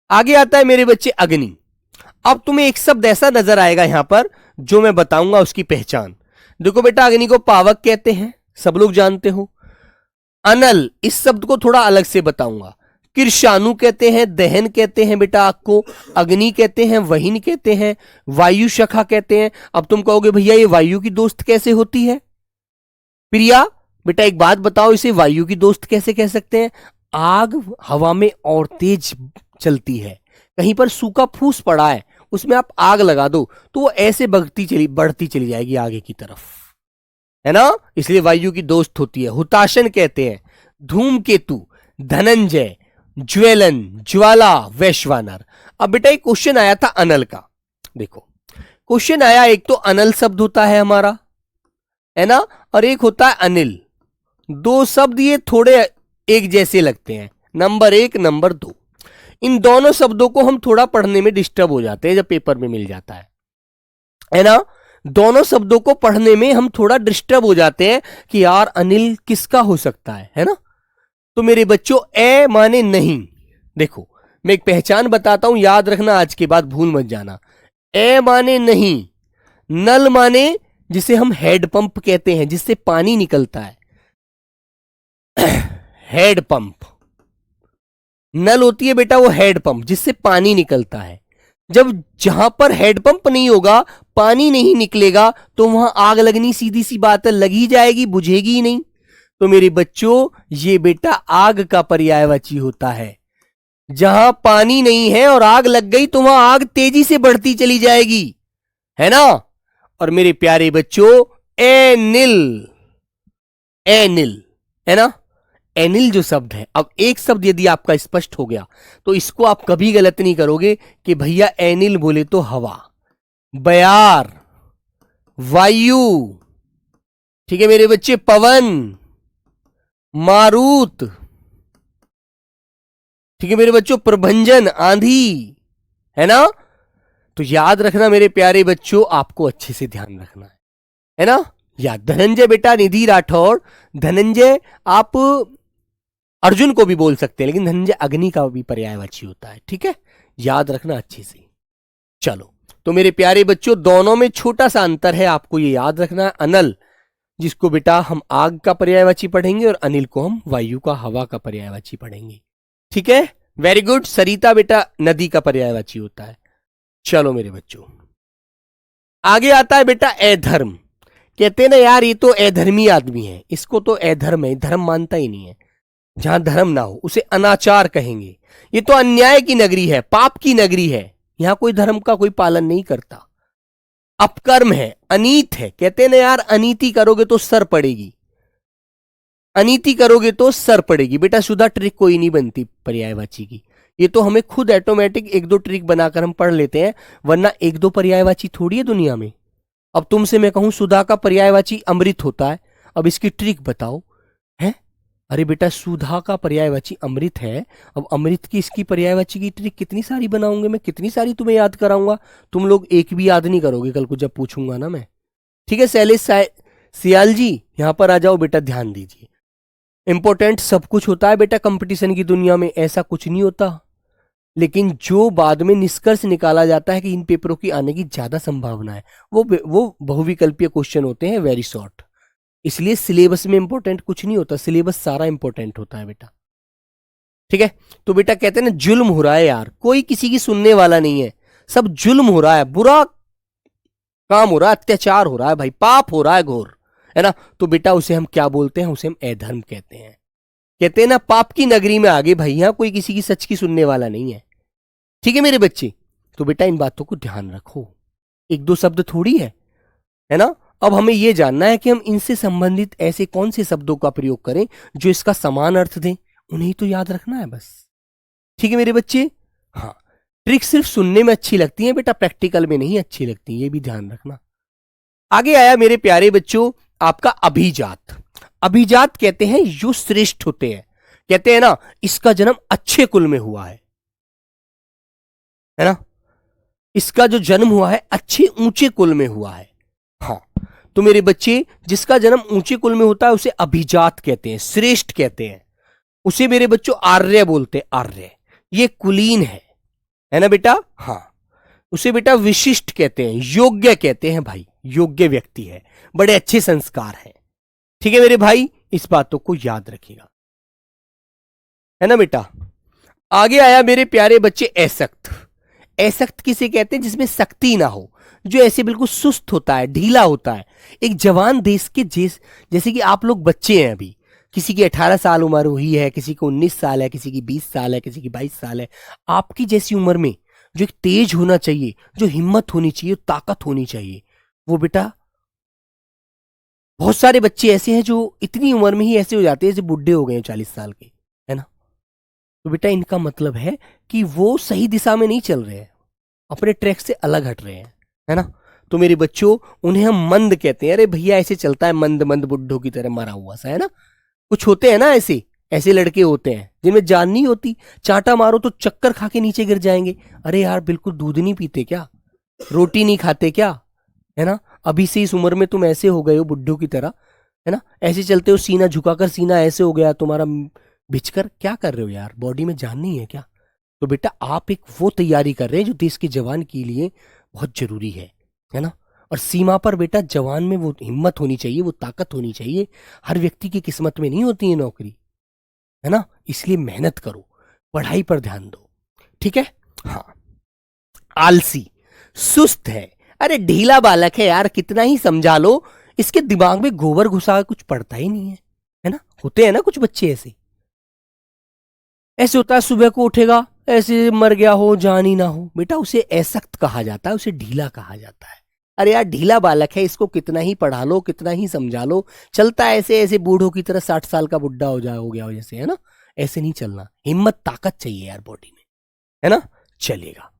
आगे आता है मेरे बच्चे अग्नि। अब तुम्हें एक शब्द ऐसा नजर आएगा यहां पर जो मैं बताऊंगा उसकी पहचान। देखो बेटा, अग्नि को पावक कहते हैं, सब लोग जानते हो। अनल, इस शब्द को थोड़ा अलग से बताऊंगा। किरशानु कहते हैं, दहन कहते हैं बेटा आग को, अग्नि कहते हैं, वहीन कहते हैं, वायु शखा कहते हैं। अब तुम कहोगे भैया ये वायु की दोस्त कैसे होती है प्रिया? बेटा एक बात बताओ, इसे वायु की दोस्त कैसे कह सकते हैं? आग हवा में और तेज चलती है, कहीं पर सूखा फूस पड़ा है, उसमें आप आग लगा दो तो वो ऐसे बढ़ती चली जाएगी आगे की तरफ, है ना। इसलिए वायु की दोस्त होती है। हुताशन कहते हैं, धूमकेतु, धनंजय, ज्वेलन, ज्वाला, वैश्वानर। अब बेटा एक क्वेश्चन आया था अनल का। देखो क्वेश्चन आया, एक तो अनल शब्द होता है हमारा, है ना, और एक होता है अनिल। दो शब्द ये थोड़े एक जैसे लगते हैं, नंबर 1 नंबर 2। इन दोनों शब्दों को हम थोड़ा पढ़ने में डिस्टर्ब हो जाते हैं जब पेपर में मिल जाता है ना। दोनों शब्दों को पढ़ने में हम थोड़ा डिस्टर्ब हो जाते हैं कि यार अनिल किसका हो सकता है ना। तो मेरे बच्चों, ए माने नहीं। देखो मैं एक पहचान बताता हूं, याद रखना, आज के बाद भूल मत जाना। ए माने नहीं, नल माने जिसे हम हेड पंप कहते हैं, जिससे पानी निकलता है, हेड पंप। नल होती है बेटा वो हेड पंप, जिससे पानी निकलता है। जब जहां पर हेड पंप नहीं होगा, पानी नहीं निकलेगा, तो वहां आग लगनी सीधी सी बात है, लगी जाएगी, बुझेगी ही नहीं। तो मेरे बच्चों, ये बेटा आग का पर्यायवाची होता है। जहां पानी नहीं है और आग लग गई तो वहां आग तेजी से बढ़ती चली जाएगी, है ना। और मेरे प्यारे बच्चों, एनिल, एनिल, है ना। एनिल जो शब्द है, अब एक शब्द यदि आपका स्पष्ट हो गया तो इसको आप कभी गलत नहीं करोगे कि भैया एनिल बोले तो हवा, बयार, वायु, ठीक है मेरे बच्चे, पवन, मारुत, ठीक है मेरे बच्चों, प्रभंजन, आंधी, है ना। तो याद रखना मेरे प्यारे बच्चों, आपको अच्छे से ध्यान रखना है ना। याद, धनंजय बेटा, निधि राठौर, धनंजय आप अर्जुन को भी बोल सकते हैं, लेकिन धनंजय अग्नि का भी पर्यायवाची होता है, ठीक है, याद रखना अच्छे से। चलो, तो मेरे प्यारे बच्चों, दोनों में छोटा सा अंतर है, आपको ये याद रखना है। अनल, जिसको बेटा हम आग का पर्यायवाची पढ़ेंगे, और अनिल को हम वायु का, हवा का पर्यायवाची पढ़ेंगे, ठीक है, वेरी गुड। सरिता बेटा नदी का पर्यायवाची होता है। चलो मेरे बच्चों, आगे आता है बेटा अधर्म। कहते हैं ना यार ये तो अधर्मी आदमी है, इसको तो अधर्म है, धर्म मानता ही नहीं है। जहां धर्म ना हो उसे अनाचार कहेंगे। ये तो अन्याय की नगरी है, पाप की नगरी है, यहां कोई धर्म का कोई पालन नहीं करता। अपकर्म है, अनीत है। कहते हैं ना यार, अनीति करोगे तो सर पड़ेगी, अनीति करोगे तो सर पड़ेगी। बेटा सुधा ट्रिक कोई नहीं बनती पर्यायवाची की, ये तो हमें खुद ऑटोमेटिक 1-2 ट्रिक बनाकर हम पढ़ लेते हैं, वरना 1-2 पर्यायवाची थोड़ी है दुनिया में। अब तुमसे मैं कहूं सुधा का पर्यायवाची अमृत होता है, अब इसकी ट्रिक बताओ, है? अरे बेटा सुधा का पर्यायवाची अमृत है, अब अमृत की इसकी पर्यायवाची की ट्रिक कितनी सारी बनाऊंगे मैं, कितनी सारी तुम्हें याद कराऊंगा, तुम लोग एक भी याद नहीं करोगे कल को जब पूछूंगा ना मैं, ठीक है। शैलेश सियाल जी यहां पर आ जाओ बेटा, ध्यान दीजिए। इंपॉर्टेंट सब कुछ होता है बेटा कंपटीशन की दुनिया में, ऐसा कुछ नहीं होता, लेकिन जो बाद में निष्कर्ष निकाला जाता है कि इन पेपरों की आने की ज्यादा संभावना है, वो बहुविकल्पीय क्वेश्चन होते हैं, वेरी शॉर्ट। इसलिए सिलेबस में इंपॉर्टेंट कुछ नहीं होता, सिलेबस सारा इंपॉर्टेंट होता है बेटा, ठीक है। तो बेटा कहते हैं ना जुल्म हो रहा है यार, कोई किसी की सुनने वाला नहीं है, सब जुल्म हो रहा है, बुरा काम हो रहा है, अत्याचार हो रहा है भाई, पाप हो रहा है घोर, है ना। तो बेटा उसे हम क्या बोलते हैं, उसे हम अधर्म कहते हैं। कहते हैं ना पाप की नगरी में आगे भाई, यहां कोई किसी की सच की सुनने वाला नहीं है। ठीक है मेरे बच्चे, तो बेटा इन बातों को ध्यान रखो, एक दो शब्द थोड़ी है ना। अब हमें यह जानना है कि हम इनसे संबंधित ऐसे कौन से शब्दों का प्रयोग करें जो इसका समान अर्थ दें, उन्हें तो याद रखना है बस। ठीक है मेरे बच्चे, हाँ। ट्रिक सिर्फ सुनने में अच्छी लगती है बेटा, प्रैक्टिकल में नहीं अच्छी लगती, ये भी ध्यान रखना। आगे आया मेरे प्यारे बच्चों आपका अभिजात। अभिजात कहते हैं जो श्रेष्ठ होते हैं, कहते हैं ना इसका जन्म अच्छे कुल में हुआ है ना, इसका जो जन्म हुआ है अच्छे ऊंचे कुल में हुआ है। हाँ, तो मेरे बच्चे जिसका जन्म ऊंचे कुल में होता है उसे अभिजात कहते हैं, श्रेष्ठ कहते हैं। उसे मेरे बच्चों आर्य बोलते हैं, आर्य, ये कुलीन है ना बेटा। हाँ, उसे बेटा विशिष्ट कहते हैं, योग्य कहते हैं भाई, योग्य व्यक्ति है, बड़े अच्छे संस्कार हैं। ठीक है मेरे भाई, इस बातों को याद रखिएगा, है ना बेटा। आगे आया मेरे प्यारे बच्चे असक्त। असक्त किसे कहते हैं, जिसमें शक्ति ना हो, जो ऐसे बिल्कुल सुस्त होता है, ढीला होता है। एक जवान देश के जैसे कि आप लोग बच्चे हैं अभी, किसी की 18 साल उम्र हुई है, किसी को 19 साल है, किसी की 20 साल है, किसी की 22 साल है। आपकी जैसी उम्र में जो एक तेज होना चाहिए, जो हिम्मत होनी चाहिए, ताकत होनी चाहिए, वो बेटा बहुत सारे बच्चे ऐसे हैं जो इतनी उम्र में ही ऐसे हो जाते हैं जैसे बुढ़े हो गए 40 साल के, है ना। तो बेटा इनका मतलब है कि वो सही दिशा में नहीं चल रहे हैं, अपने ट्रैक से अलग हट रहे हैं, है ना। तो मेरे बच्चों उन्हें हम मंद कहते हैं। अरे भैया ऐसे चलता है मंद मंद बुड्ढों की तरह मरा हुआ सा, है ना। कुछ होते हैं ना ऐसे ऐसे लड़के होते हैं जिनमें जान नहीं होती, चांटा मारो तो चक्कर खा के नीचे गिर जाएंगे। अरे यार बिल्कुल दूध नहीं पीते क्या, रोटी नहीं खाते क्या, है ना। अभी से इस उम्र में तुम ऐसे हो गए हो बुड्ढों की तरह, है ना। ऐसे चलते हो, सीना झुकाकर, सीना ऐसे हो गया तुम्हारा बिछकर, क्या कर रहे हो यार, बॉडी में जान नहीं है क्या। तो बेटा आप एक वो तैयारी कर रहे हैं जो देश के जवान के लिए बहुत जरूरी है ना। और सीमा पर बेटा जवान में वो हिम्मत होनी चाहिए, वो ताकत होनी चाहिए। हर व्यक्ति की किस्मत में नहीं होती है नौकरी, है ना। इसलिए मेहनत करो, पढ़ाई पर ध्यान दो, ठीक है। हाँ, आलसी, सुस्त है, अरे ढीला बालक है यार, कितना ही समझा लो, इसके दिमाग में गोबर घुसा कुछ पड़ता ही नहीं है ना। होते हैं ना कुछ बच्चे ऐसे, ऐसे होता है सुबह को उठेगा ऐसे मर गया हो, जान ही ना हो। बेटा उसे असक्त कहा जाता है, उसे ढीला कहा जाता है। अरे यार ढीला बालक है, इसको कितना ही पढ़ा लो, कितना ही समझा लो, चलता है ऐसे ऐसे बूढ़ों की तरह, 60 साल का बुढ़ा हो गया हो जैसे, है ना। ऐसे नहीं चलना, हिम्मत ताकत चाहिए यार बॉडी में, है ना, चलेगा।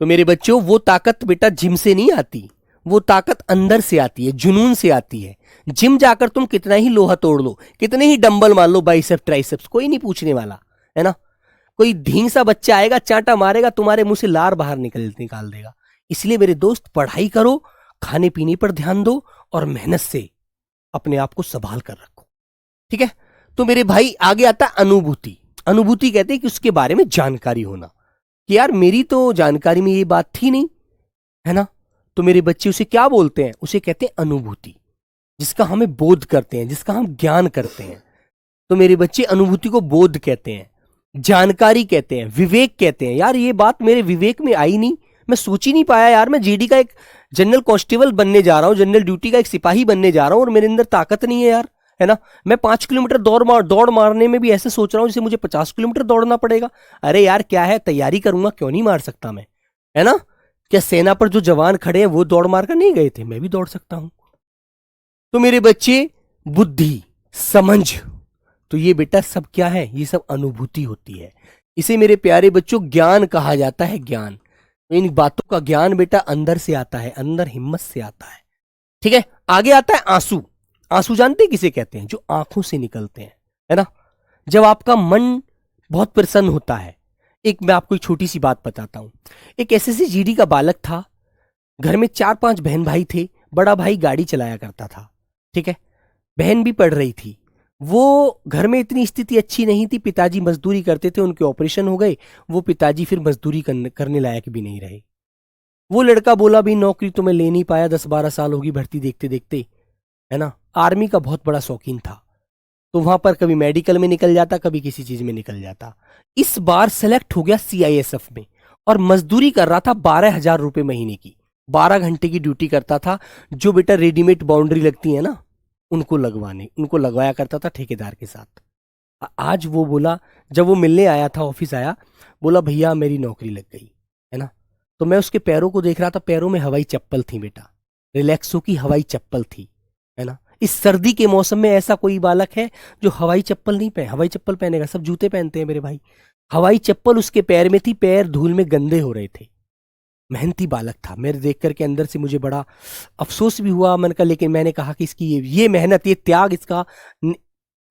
तो मेरे बच्चों वो ताकत बेटा जिम से नहीं आती, वो ताकत अंदर से आती है, जुनून से आती है। जिम जाकर तुम कितना ही लोहा तोड़ लो, कितने ही डंबल मान लो, बाइसेप ट्राइसेप्स, कोई नहीं पूछने वाला, है ना। कोई ढींग सा बच्चा आएगा, चांटा मारेगा, तुम्हारे मुंह से लार बाहर निकाल देगा। इसलिए मेरे दोस्त पढ़ाई करो, खाने पीने पर ध्यान दो और मेहनत से अपने आप को संभाल कर रखो, ठीक है। तो मेरे भाई आगे आता है अनुभूति। अनुभूति कहते हैं कि उसके बारे में जानकारी होना, कि यार मेरी तो जानकारी में ये बात थी नहीं, है ना। तो मेरे बच्चे उसे क्या बोलते हैं, उसे कहते हैं अनुभूति, जिसका हमें बोध करते हैं, जिसका हम ज्ञान करते हैं। तो मेरे बच्चे अनुभूति को बोध कहते हैं, जानकारी कहते हैं, विवेक कहते हैं। यार ये बात मेरे विवेक में आई नहीं, मैं सोच ही नहीं पाया यार, मैं जीडी का एक जनरल कांस्टेबल बनने जा रहा हूं, जनरल ड्यूटी का एक सिपाही बनने जा रहा हूं, और मेरे अंदर ताकत नहीं है यार, है ना। मैं 5 किलोमीटर दौड़ मारने में भी ऐसे सोच रहा हूं जैसे मुझे 50 किलोमीटर दौड़ना पड़ेगा। अरे यार क्या है, तैयारी करूंगा, क्यों नहीं मार सकता मैं, है ना। क्या सेना पर जो जवान खड़े हैं वो दौड़ मार कर नहीं गए थे, मैं भी दौड़ सकता हूं। तो मेरे बच्चे बुद्धि, समझ, तो ये बेटा सब क्या है, ये सब अनुभूति होती है। इसे मेरे प्यारे बच्चों ज्ञान कहा जाता है, ज्ञान। इन बातों का ज्ञान बेटा अंदर से आता है, अंदर हिम्मत से आता है, ठीक है। आगे आता है आंसू। आंसू जानते हैं किसे कहते हैं, जो आंखों से निकलते हैं, है ना। जब आपका मन बहुत प्रसन्न होता है। एक मैं आपको एक छोटी सी बात बताता हूं। एक एसएससी जीडी का बालक था, घर में 4-5 बहन भाई थे, बड़ा भाई गाड़ी चलाया करता था, ठीक है, बहन भी पढ़ रही थी। वो घर में इतनी स्थिति अच्छी नहीं थी, पिताजी मजदूरी करते थे, उनके ऑपरेशन हो गए, वो पिताजी फिर मजदूरी करने लायक भी नहीं रहे। वो लड़का बोला भी नौकरी तो मैं ले नहीं पाया, 10-12 साल होगी भर्ती देखते देखते, है ना। आर्मी का बहुत बड़ा शौकीन था, तो वहां पर कभी मेडिकल में निकल जाता, कभी किसी चीज में निकल जाता। इस बार सेलेक्ट हो गया सीआईएसएफ में और मजदूरी कर रहा था 12,000 रुपए महीने की। 12 घंटे की ड्यूटी करता था। जो बेटा रेडीमेड बाउंड्री लगती है ना, उनको लगवाया करता था ठेकेदार के साथ। आज वो बोला, जब वो मिलने आया था, ऑफिस आया, बोला भैया मेरी नौकरी लग गई, है ना। तो मैं उसके पैरों को देख रहा था, पैरों में हवाई चप्पल थी बेटा, रिलैक्सो की हवाई चप्पल थी, है ना। इस सर्दी के मौसम में ऐसा कोई बालक है जो हवाई चप्पल नहीं पहने, हवाई चप्पल पहनेगा, सब जूते पहनते हैं मेरे भाई। हवाई चप्पल उसके पैर में थी, पैर धूल में गंदे हो रहे थे। मेहनती बालक था। मेरे देख करके अंदर से मुझे बड़ा अफसोस भी हुआ मन का, लेकिन मैंने कहा कि इसकी ये मेहनत, ये त्याग इसका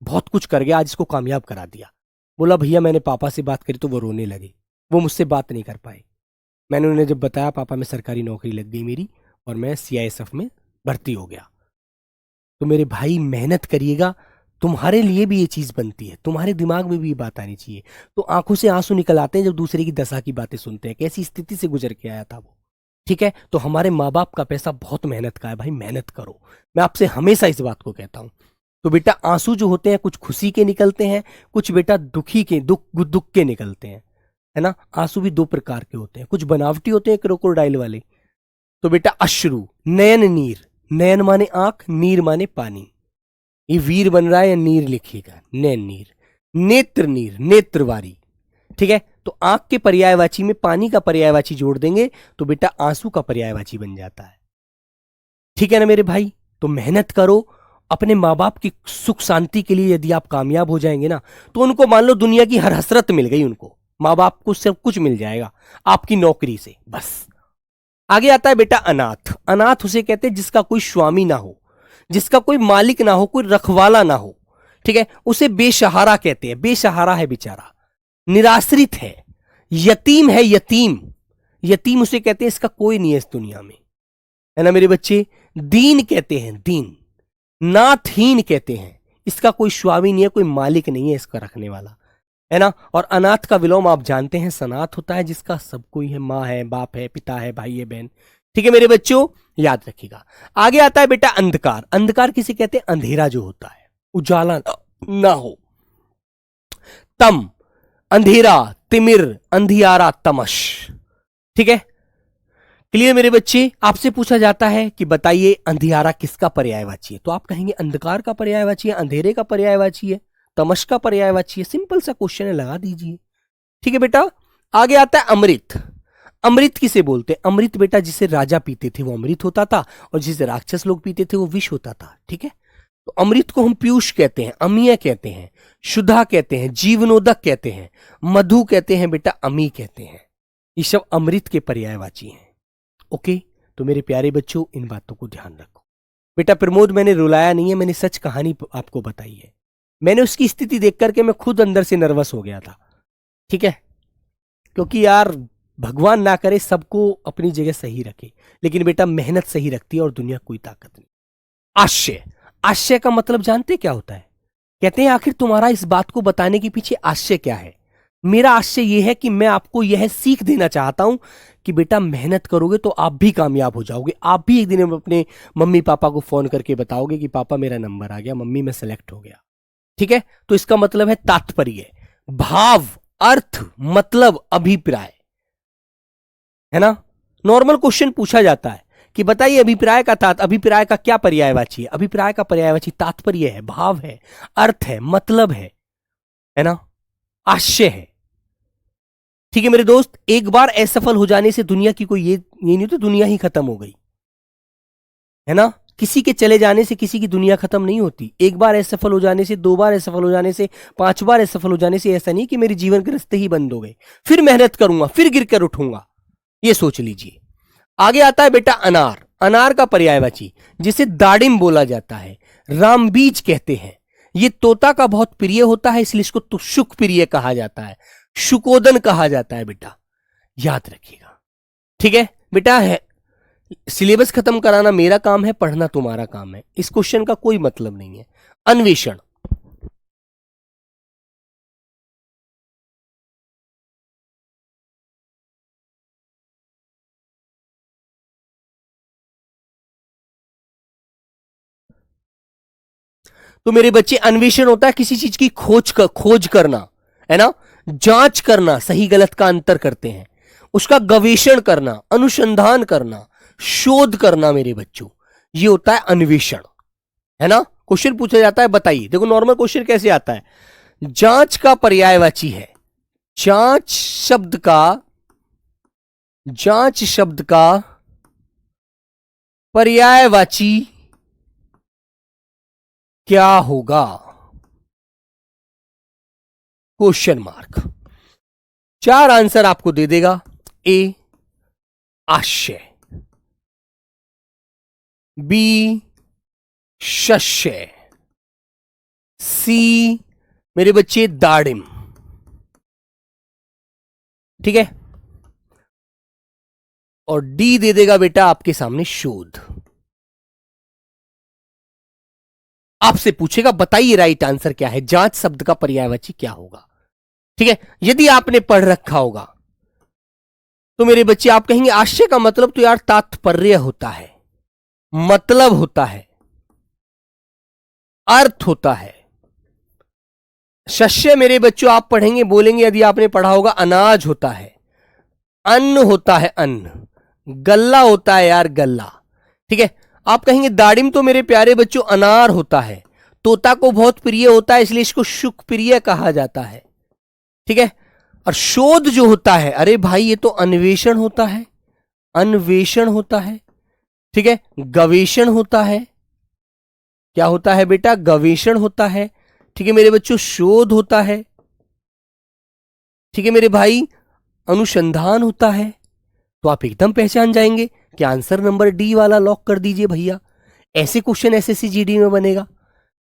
बहुत कुछ कर गया, आज इसको कामयाब करा दिया। बोला भैया मैंने पापा से बात करी तो वो रोने लगे, वो मुझसे बात नहीं कर पाए। मैंने उन्हें जब बताया पापा मैं सरकारी नौकरी लग गई मेरी और मैं सीआईएसएफ में भर्ती हो गया। तो मेरे भाई मेहनत करिएगा, तुम्हारे लिए भी ये चीज बनती है, तुम्हारे दिमाग में भी ये बात आनी चाहिए। तो आंखों से आंसू निकल आते हैं जब दूसरे की दशा की बातें सुनते हैं, कैसी स्थिति से गुजर के आया था वो। ठीक है, तो हमारे माँ बाप का पैसा बहुत मेहनत का है भाई, मेहनत करो। मैं आपसे हमेशा इस बात को कहता हूं। तो बेटा आंसू जो होते हैं कुछ खुशी के निकलते हैं, कुछ बेटा दुखी के, दुख के निकलते हैं, है ना। आंसू भी दो प्रकार के होते हैं, कुछ बनावटी होते हैं क्रोकोडाइल वाले। तो बेटा अश्रु, नयन नीर, नयन माने आंख, नीर माने पानी। ये वीर बन रहा है या नीर लिखिएगा, नैन नीर, नेत्र नीर, नेत्रवारी। ठीक है, तो आंख के पर्यायवाची में पानी का पर्यायवाची जोड़ देंगे तो बेटा आंसू का पर्यायवाची बन जाता है। ठीक है ना मेरे भाई। तो मेहनत करो अपने माँ बाप की सुख शांति के लिए। यदि आप कामयाब हो जाएंगे ना, तो उनको मान लो दुनिया की हर हसरत मिल गई, उनको माँ बाप को सब कुछ मिल जाएगा आपकी नौकरी से बस। आगे आता है बेटा अनाथ। अनाथ उसे कहते हैं जिसका कोई स्वामी ना हो, जिसका कोई मालिक ना हो, कोई रखवाला ना हो। ठीक है, उसे बेसहारा कहते हैं। बेसहारा है बेचारा, निराश्रित है, यतीम है, यतीम। यतीम उसे कहते हैं इसका कोई नहीं है इस दुनिया में, है ना मेरे बच्चे। दीन कहते हैं, दीन। नाथहीन कहते हैं, इसका कोई स्वामी नहीं है, कोई मालिक नहीं है इसका रखने वाला, है ना। और अनाथ का विलोम आप जानते हैं सनाथ होता है, जिसका सब कोई है, माँ है, बाप है, पिता है, भाई है, बहन। ठीक है मेरे बच्चों, याद रखिएगा। आगे आता है बेटा अंधकार। अंधकार किसे कहते हैं? अंधेरा जो होता है, उजाला ना हो। तम, अंधेरा, तिमिर, अंधियारा, तमश। ठीक है, क्लियर मेरे बच्चे। आपसे पूछा जाता है कि बताइए अंधियारा किसका पर्यायवाची है, तो आप कहेंगे अंधकार का पर्यायवाची है, अंधेरे का पर्यायवाची है, तमश का पर्यायवाची है। सिंपल सा क्वेश्चन है, लगा दीजिए। ठीक है बेटा। आगे आता है अमृत। अमृत किसे बोलते हैं? अमृत बेटा जिसे राजा पीते थे वो अमृत होता था, और जिसे राक्षस लोग पीते थे वो विष होता था। ठीक है, तो अमृत को हम पीयूष कहते हैं, अमीय कहते हैं, शुद्धा कहते हैं, जीवनोदक कहते हैं, मधु कहते हैं, बेटा अमी कहते हैं। ये सब अमृत के पर्यायवाची हैं। ओके, तो मेरे प्यारे बच्चों इन बातों को ध्यान रखो। बेटा प्रमोद मैंने रुलाया नहीं है, मैंने सच कहानी आपको बताई है। मैंने उसकी स्थिति देख करके मैं खुद अंदर से नर्वस हो गया था। ठीक है, क्योंकि यार भगवान ना करे सबको अपनी जगह सही रखे, लेकिन बेटा मेहनत सही रखती है और दुनिया कोई ताकत नहीं। आश्चर्य। आश्चर्य का मतलब जानते क्या होता है? कहते हैं आखिर तुम्हारा इस बात को बताने के पीछे आश्चर्य क्या है? मेरा आश्चर्य यह है कि मैं आपको यह सीख देना चाहता हूं कि बेटा मेहनत करोगे तो आप भी कामयाब हो जाओगे। आप भी एक दिन अपने मम्मी पापा को फोन करके बताओगे कि पापा मेरा नंबर आ गया, मम्मी मैं सेलेक्ट हो गया। ठीक है, तो इसका मतलब है तात्पर्य, भाव, अर्थ, मतलब, अभिप्राय, है ना। नॉर्मल क्वेश्चन पूछा जाता है कि बताइए अभिप्राय का क्या पर्यायवाची है? अभिप्राय का पर्यायवाची तात्पर्य है, भाव है, अर्थ है, मतलब है ना, आशय है। ठीक है मेरे दोस्त, एक बार असफल हो जाने से दुनिया की कोई ये नहीं होती दुनिया ही खत्म हो गई, है ना। किसी के चले जाने से किसी की दुनिया खत्म नहीं होती। एक बार असफल हो जाने से, दो बार असफल हो जाने से, 5 बार असफल हो जाने से ऐसा नहीं कि मेरे जीवन के रास्ते ही बंद हो गए, फिर मेहनत करूंगा, फिर गिर कर उठूंगा, ये सोच लीजिए। आगे आता है बेटा अनार। अनार का पर्यायवाची जिसे दाडिम बोला जाता है, रामबीज कहते हैं। ये तोता का बहुत प्रिय होता है, इसलिए इसको तो शुक प्रिय कहा जाता है, शुकोदन कहा जाता है बेटा, याद रखिएगा। ठीक है बेटा, है सिलेबस खत्म कराना मेरा काम है, पढ़ना तुम्हारा काम है, इस क्वेश्चन का कोई मतलब नहीं है। अन्वेषण। तो मेरे बच्चे अन्वेषण होता है किसी चीज की खोज करना, है ना, जांच करना, सही गलत का अंतर करते हैं, उसका गवेषण करना, अनुसंधान करना, शोध करना मेरे बच्चों, ये होता है अन्वेषण, है ना। क्वेश्चन पूछा जाता है, बताइए, देखो नॉर्मल क्वेश्चन कैसे आता है, जांच का पर्यायवाची है, जांच शब्द का पर्यायवाची क्या होगा, क्वेश्चन मार्क। 4 आंसर आपको दे देगा। ए आशय, बी शस्य, सी मेरे बच्चे दाड़िम, ठीक है, और डी दे देगा बेटा आपके सामने शोध। आपसे पूछेगा बताइए राइट आंसर क्या है, जांच शब्द का पर्यायवाची क्या होगा, ठीक है। यदि आपने पढ़ रखा होगा तो मेरे बच्चे आप कहेंगे आशय का मतलब तो यार तात्पर्य होता है, मतलब होता है, अर्थ होता है। शस्य मेरे बच्चों आप पढ़ेंगे बोलेंगे, यदि आपने पढ़ा होगा, अनाज होता है, अन्न होता है, अन्न, गल्ला होता है यार, गल्ला, ठीक है। आप कहेंगे दाड़िम तो मेरे प्यारे बच्चों अनार होता है, तोता को बहुत प्रिय होता है इसलिए इसको सुख प्रिय कहा जाता है, ठीक है। और शोध जो होता है, अरे भाई ये तो अन्वेषण होता है, अन्वेषण होता है, ठीक है, गवेषण होता है, क्या होता है बेटा, गवेषण होता है, ठीक है मेरे बच्चों, शोध होता है, ठीक है मेरे भाई, अनुसंधान होता है। तो आप एकदम पहचान जाएंगे कि आंसर नंबर डी वाला लॉक कर दीजिए भैया, ऐसे क्वेश्चन एसएससी जीडी में बनेगा,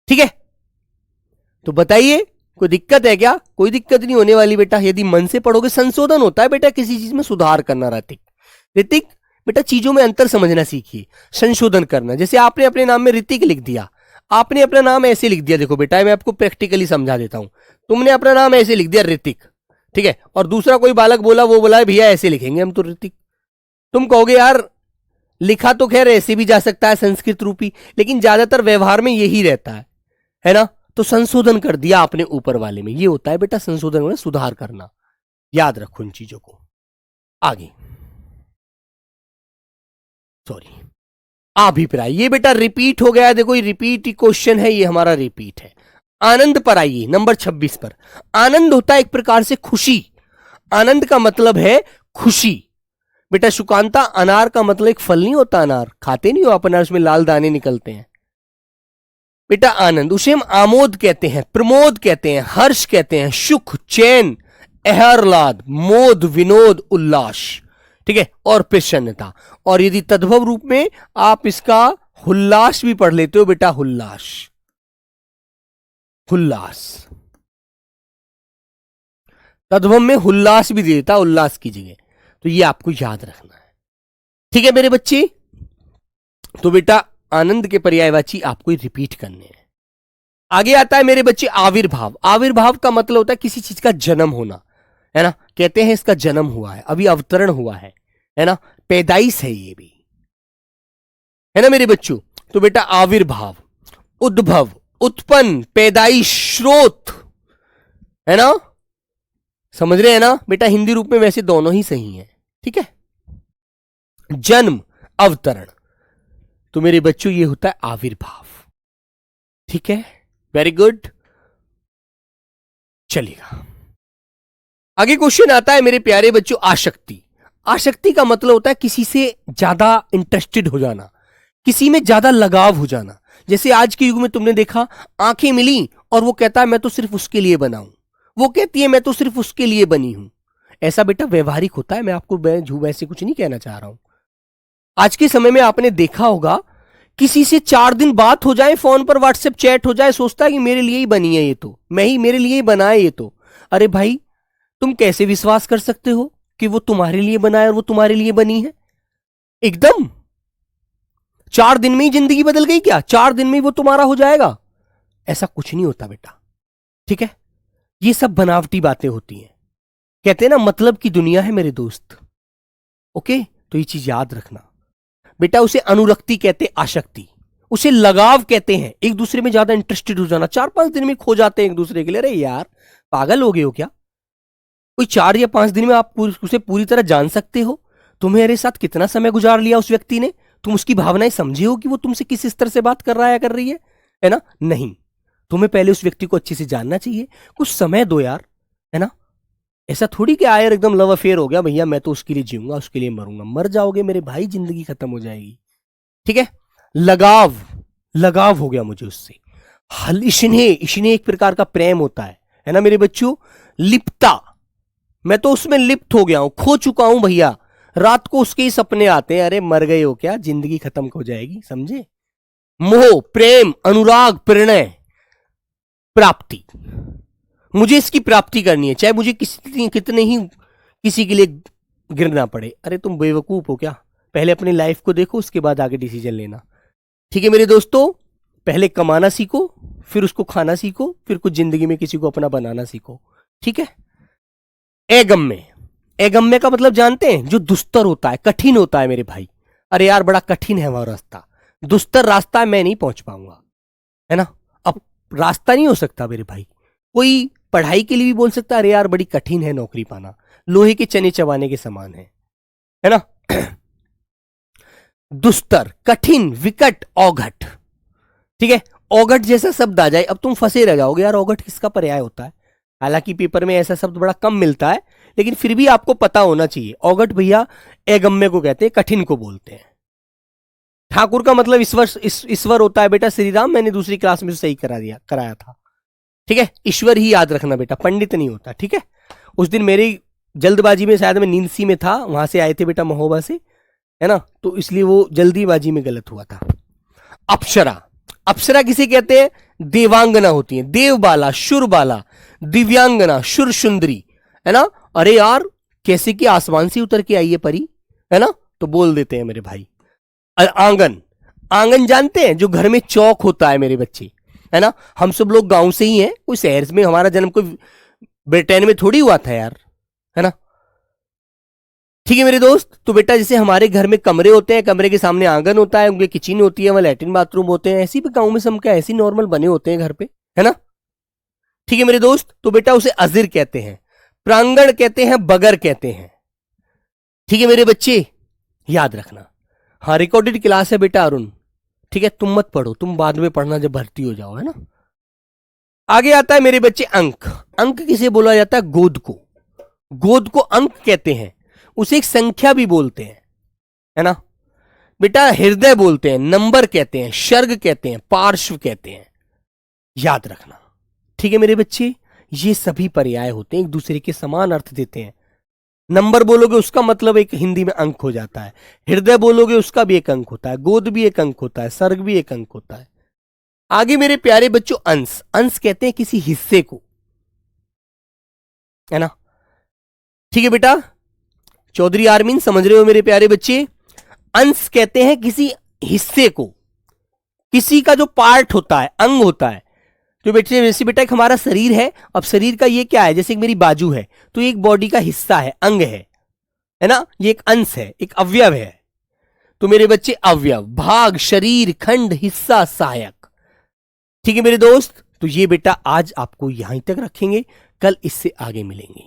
ठीक है। तो बताइए कोई दिक्कत है क्या, कोई दिक्कत नहीं होने वाली बेटा, यदि मन से पढ़ोगे। संशोधन होता है बेटा किसी चीज में सुधार करना। ऋतिक बेटा चीजों में अंतर समझना सीखिए, संशोधन करना। जैसे आपने अपने नाम में ऋतिक लिख दिया, आपने अपना नाम ऐसे लिख दिया, देखो बेटा मैं आपको प्रैक्टिकली समझा देता हूं, तुमने अपना नाम ऐसे लिख दिया ऋतिक, ठीक है, और दूसरा कोई बालक बोला, वो बोला भैया ऐसे लिखेंगे हम तो ऋतिक, तुम कहोगे यार लिखा तो खैर ऐसे भी जा सकता है संस्कृत रूपी, लेकिन ज्यादातर व्यवहार में यही रहता है ना। तो संशोधन कर दिया आपने ऊपर वाले में, ये होता है बेटा संशोधन में सुधार करना, याद रखो इन चीजों को। आगे सॉरी, अभिप्राय, ये बेटा रिपीट हो गया, देखो ये रिपीट क्वेश्चन है, ये हमारा रिपीट है। आनंद पर आइए, नंबर 26 पर। आनंद होता है एक प्रकार से खुशी, आनंद का मतलब है खुशी। बेटा सुकांता, अनार का मतलब एक फल नहीं होता, अनार खाते नहीं हो आप, अनार उसमें लाल दाने निकलते हैं। बेटा आनंद, उसे हम आमोद कहते हैं, प्रमोद कहते हैं, हर्ष कहते हैं, सुख, चैन, एहरलाद, मोद, विनोद, उल्लास, ठीक है, और प्रसन्नता। और यदि तद्भव रूप में आप इसका हुल्लास भी पढ़ लेते हो बेटा, हुल्लास, हुल्लास, तद्भव में हुल्लास भी दे देता उल्लास की जगह, तो ये आपको याद रखना है, ठीक है मेरे बच्चे। तो बेटा आनंद के पर्यायवाची आपको रिपीट करने हैं। आगे आता है मेरे बच्चे आविर्भाव। आविर्भाव का मतलब होता है किसी चीज का जन्म होना, है ना, कहते हैं इसका जन्म हुआ है, अभी अवतरण हुआ है ना, पैदाइश है ये भी, है ना मेरे बच्चों। तो बेटा आविर्भाव, उद्भव, उत्पन्न, पैदाइश, स्रोत, है ना, समझ रहे हैं ना बेटा। हिंदी रूप में वैसे दोनों ही सही हैं, ठीक है। जन्म, अवतरण, तो मेरे बच्चों ये होता है आविर्भाव, ठीक है, वेरी गुड। चलिएगा आगे क्वेश्चन आता है मेरे प्यारे बच्चों आसक्ति। आसक्ति का मतलब होता है किसी से ज्यादा इंटरेस्टेड हो जाना, किसी में ज्यादा लगाव हो जाना। जैसे आज के युग में तुमने देखा, आंखें मिली और वो कहता है मैं तो सिर्फ उसके लिए बना हूं, वो कहती है मैं तो सिर्फ उसके लिए बनी हूं। ऐसा बेटा व्यवहारिक होता है, मैं आपको वैसे कुछ नहीं कहना चाह रहा हूं। आज के समय में आपने देखा होगा, किसी से 4 दिन बात हो जाए, फोन पर व्हाट्सएप चैट हो जाए, सोचता है कि मेरे लिए ही बनी है ये, तो मैं ही, मेरे लिए ही बना है ये तो। अरे भाई तुम कैसे विश्वास कर सकते हो कि वो तुम्हारे लिए बना है और वो तुम्हारे लिए बनी है? एकदम 4 दिन में ही जिंदगी बदल गई क्या? 4 दिन में ही वो तुम्हारा हो जाएगा? ऐसा कुछ नहीं होता बेटा, ठीक है। ये सब बनावटी बातें होती हैं, कहते हैं ना मतलब की दुनिया है मेरे दोस्त, ओके। तो ये चीज याद रखना बेटा, उसे अनुरक्ति कहते, आसक्ति, उसे लगाव कहते हैं। एक दूसरे में ज्यादा इंटरेस्टेड हो जाना, 4-5 दिन में खो जाते हैं एक दूसरे के लिए। अरे यार पागल हो गए हो क्या? कोई 4 या 5 दिन में आप उसे पूरी तरह जान सकते हो? तुम्हारे साथ कितना समय गुजार लिया उस व्यक्ति ने, तुम उसकी भावनाएं समझे हो कि वो तुमसे किस स्तर से बात कर रहा है, कर रही है ना? नहीं, तुम्हें पहले उस व्यक्ति को अच्छे से जानना चाहिए, कुछ समय दो यार, है ना? ऐसा थोड़ी कि आयर एकदम लव अफेयर हो गया भैया मैं तो उसके लिए जीऊंगा उसके लिए मरूंगा। मर जाओगे मेरे भाई, जिंदगी खत्म हो जाएगी। ठीक है, लगाव, लगाव हो गया मुझे उससे। स्नेह एक प्रकार का प्रेम होता है ना मेरे बच्चों? लिप्तता, मैं तो उसमें लिप्त हो गया हूं, खो चुका हूं भैया। रात को उसके ही सपने आते हैं, अरे मर गए हो क्या, जिंदगी खत्म हो जाएगी, समझे? मोह, प्रेम, अनुराग, प्रणय, प्राप्ति, मुझे इसकी प्राप्ति करनी है, चाहे मुझे कितने ही किसी के लिए गिरना पड़े। अरे तुम बेवकूफ हो क्या? पहले अपनी लाइफ को देखो, उसके बाद आगे डिसीजन लेना। ठीक है मेरे दोस्तों, पहले कमाना सीखो, फिर उसको खाना सीखो, फिर कुछ जिंदगी में किसी को अपना बनाना सीखो। ठीक है? अगम्य, अगम्य का मतलब जानते हैं? जो दुस्तर होता है, कठिन होता है मेरे भाई। अरे यार बड़ा कठिन है वह रास्ता, दुस्तर रास्ता है, मैं नहीं पहुंच पाऊंगा, है ना? अब रास्ता नहीं हो सकता मेरे भाई। कोई पढ़ाई के लिए भी बोल सकता है अरे यार बड़ी कठिन है नौकरी पाना, लोहे के चने चबाने के समान है ना? दुस्तर, कठिन, विकट, औघट। ठीक है, औघट जैसा शब्द आ जाए अब तुम फंसे रह जाओगे, यार औघट किसका पर्याय होता है? हालांकि पेपर में ऐसा शब्द बड़ा कम मिलता है, लेकिन फिर भी आपको पता होना चाहिए। औघट भैया अगम्य को कहते हैं, कठिन को बोलते हैं। ठाकुर का मतलब ईश्वर होता है बेटा, श्री राम, मैंने दूसरी क्लास में सही कराया था। ठीक है, ईश्वर ही याद रखना बेटा, पंडित नहीं होता। ठीक है, उस दिन मेरी जल्दबाजी में, शायद मैं नींदसी में था, वहां से आए थे बेटा महोबा से, है ना, तो इसलिए वो जल्दीबाजी में गलत हुआ था। अप्सरा, अप्सरा किसे कहते हैं? देवांगना होती है, देवबाला, शुरबाला, दिव्यांगना, शुर सुंदरी, है ना? अरे यार कैसे कि आसमान से उतर के आई है परी, है ना? तो बोल देते हैं मेरे भाई। आंगन, आंगन जानते हैं? जो घर में चौक होता है मेरे बच्चे, है ना? हम सब लोग गांव से ही हैं, कोई शहर में हमारा जन्म कोई ब्रिटेन में थोड़ी हुआ था यार, है ना? ठीक है मेरे दोस्त, तो बेटा जैसे हमारे घर में कमरे होते हैं, कमरे के सामने आंगन होता है, उनके किचन होती है, वहां लैट्रिन बाथरूम होते हैं, ऐसी भी गांव में सब क्या ऐसी नॉर्मल बने होते हैं घर पे, है ना? ठीक है मेरे दोस्त, तो बेटा उसे अजिर कहते हैं, प्रांगण कहते हैं, बगर कहते हैं। ठीक है मेरे बच्चे, याद रखना। हाँ रिकॉर्डेड क्लास है बेटा अरुण, ठीक है? तुम मत पढ़ो, तुम बाद में पढ़ना जब भर्ती हो जाओ, है ना? आगे आता है मेरे बच्चे अंक। अंक किसे बोला जाता है? गोद को, गोद को अंक कहते हैं, उसे एक संख्या भी बोलते हैं, है ना बेटा? हृदय बोलते हैं, नंबर कहते हैं, सर्ग कहते हैं, पार्श्व कहते हैं, याद रखना। ठीक है मेरे बच्चे, ये सभी पर्याय होते हैं, एक दूसरे के समान अर्थ देते हैं। नंबर बोलोगे उसका मतलब एक हिंदी में अंक हो जाता है, हृदय बोलोगे उसका भी एक अंक होता है, गोद भी एक अंक होता है, सर्ग भी एक अंक होता है। आगे मेरे प्यारे बच्चों अंश, अंश कहते हैं किसी हिस्से को, है ना? ठीक है बेटा, चौधरी आर्मीन समझ रहे हो मेरे प्यारे बच्चे? अंश कहते हैं किसी हिस्से को, किसी का जो पार्ट होता है, अंग होता है। तो बेटे जैसे बेटा एक हमारा शरीर है, अब शरीर का ये क्या है? जैसे मेरी बाजू है, तो एक बॉडी का हिस्सा है, अंग है ना? ये एक अंश है, एक अवयव है। तो मेरे बच्चे अवयव, भाग, शरीर, खंड, हिस्सा, सहायक। ठीक है मेरे दोस्त, तो ये बेटा आज आपको यहां तक रखेंगे, कल इससे आगे मिलेंगे,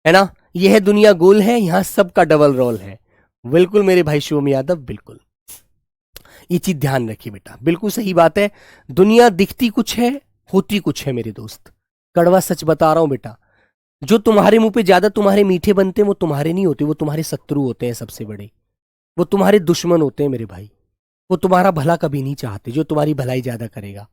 है ना? यह दुनिया गोल है, यहां सबका डबल रोल है। बिल्कुल मेरे भाई शिवम यादव, बिल्कुल ये चीज ध्यान रखिए बेटा, बिल्कुल सही बात है। दुनिया दिखती कुछ है, होती कुछ है मेरे दोस्त, कड़वा सच बता रहा हूं बेटा। जो तुम्हारे मुंह पे ज्यादा तुम्हारे मीठे बनते हैं वो तुम्हारे नहीं होते, वो तुम्हारे शत्रु होते हैं सबसे बड़े, वो तुम्हारे दुश्मन होते हैं मेरे भाई। वो तुम्हारा भला कभी नहीं चाहते, जो तुम्हारी भलाई ज्यादा करेगा,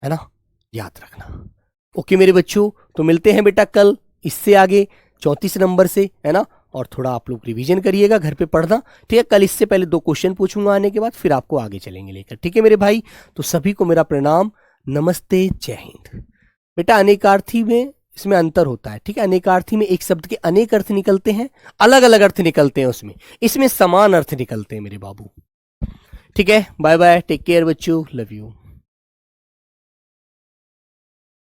है ना? याद रखना। ओके मेरे बच्चों, तो मिलते हैं बेटा कल इससे आगे 34 नंबर से, है ना? और थोड़ा आप लोग रिवीजन करिएगा, घर पे पढ़ना, ठीक है? कल इससे पहले 2 क्वेश्चन पूछूंगा आने के बाद, फिर आपको आगे चलेंगे लेकर, ठीक है मेरे भाई? तो सभी को मेरा प्रणाम, नमस्ते, जय हिंद। बेटा अनेकार्थी में इसमें अंतर होता है, ठीक है? अनेकार्थी में एक शब्द के अनेक अर्थ निकलते हैं, अलग अलग अर्थ निकलते हैं उसमें, इसमें समान अर्थ निकलते हैं मेरे बाबू। ठीक है, बाय बाय, टेक केयर बच्चों, लव यू।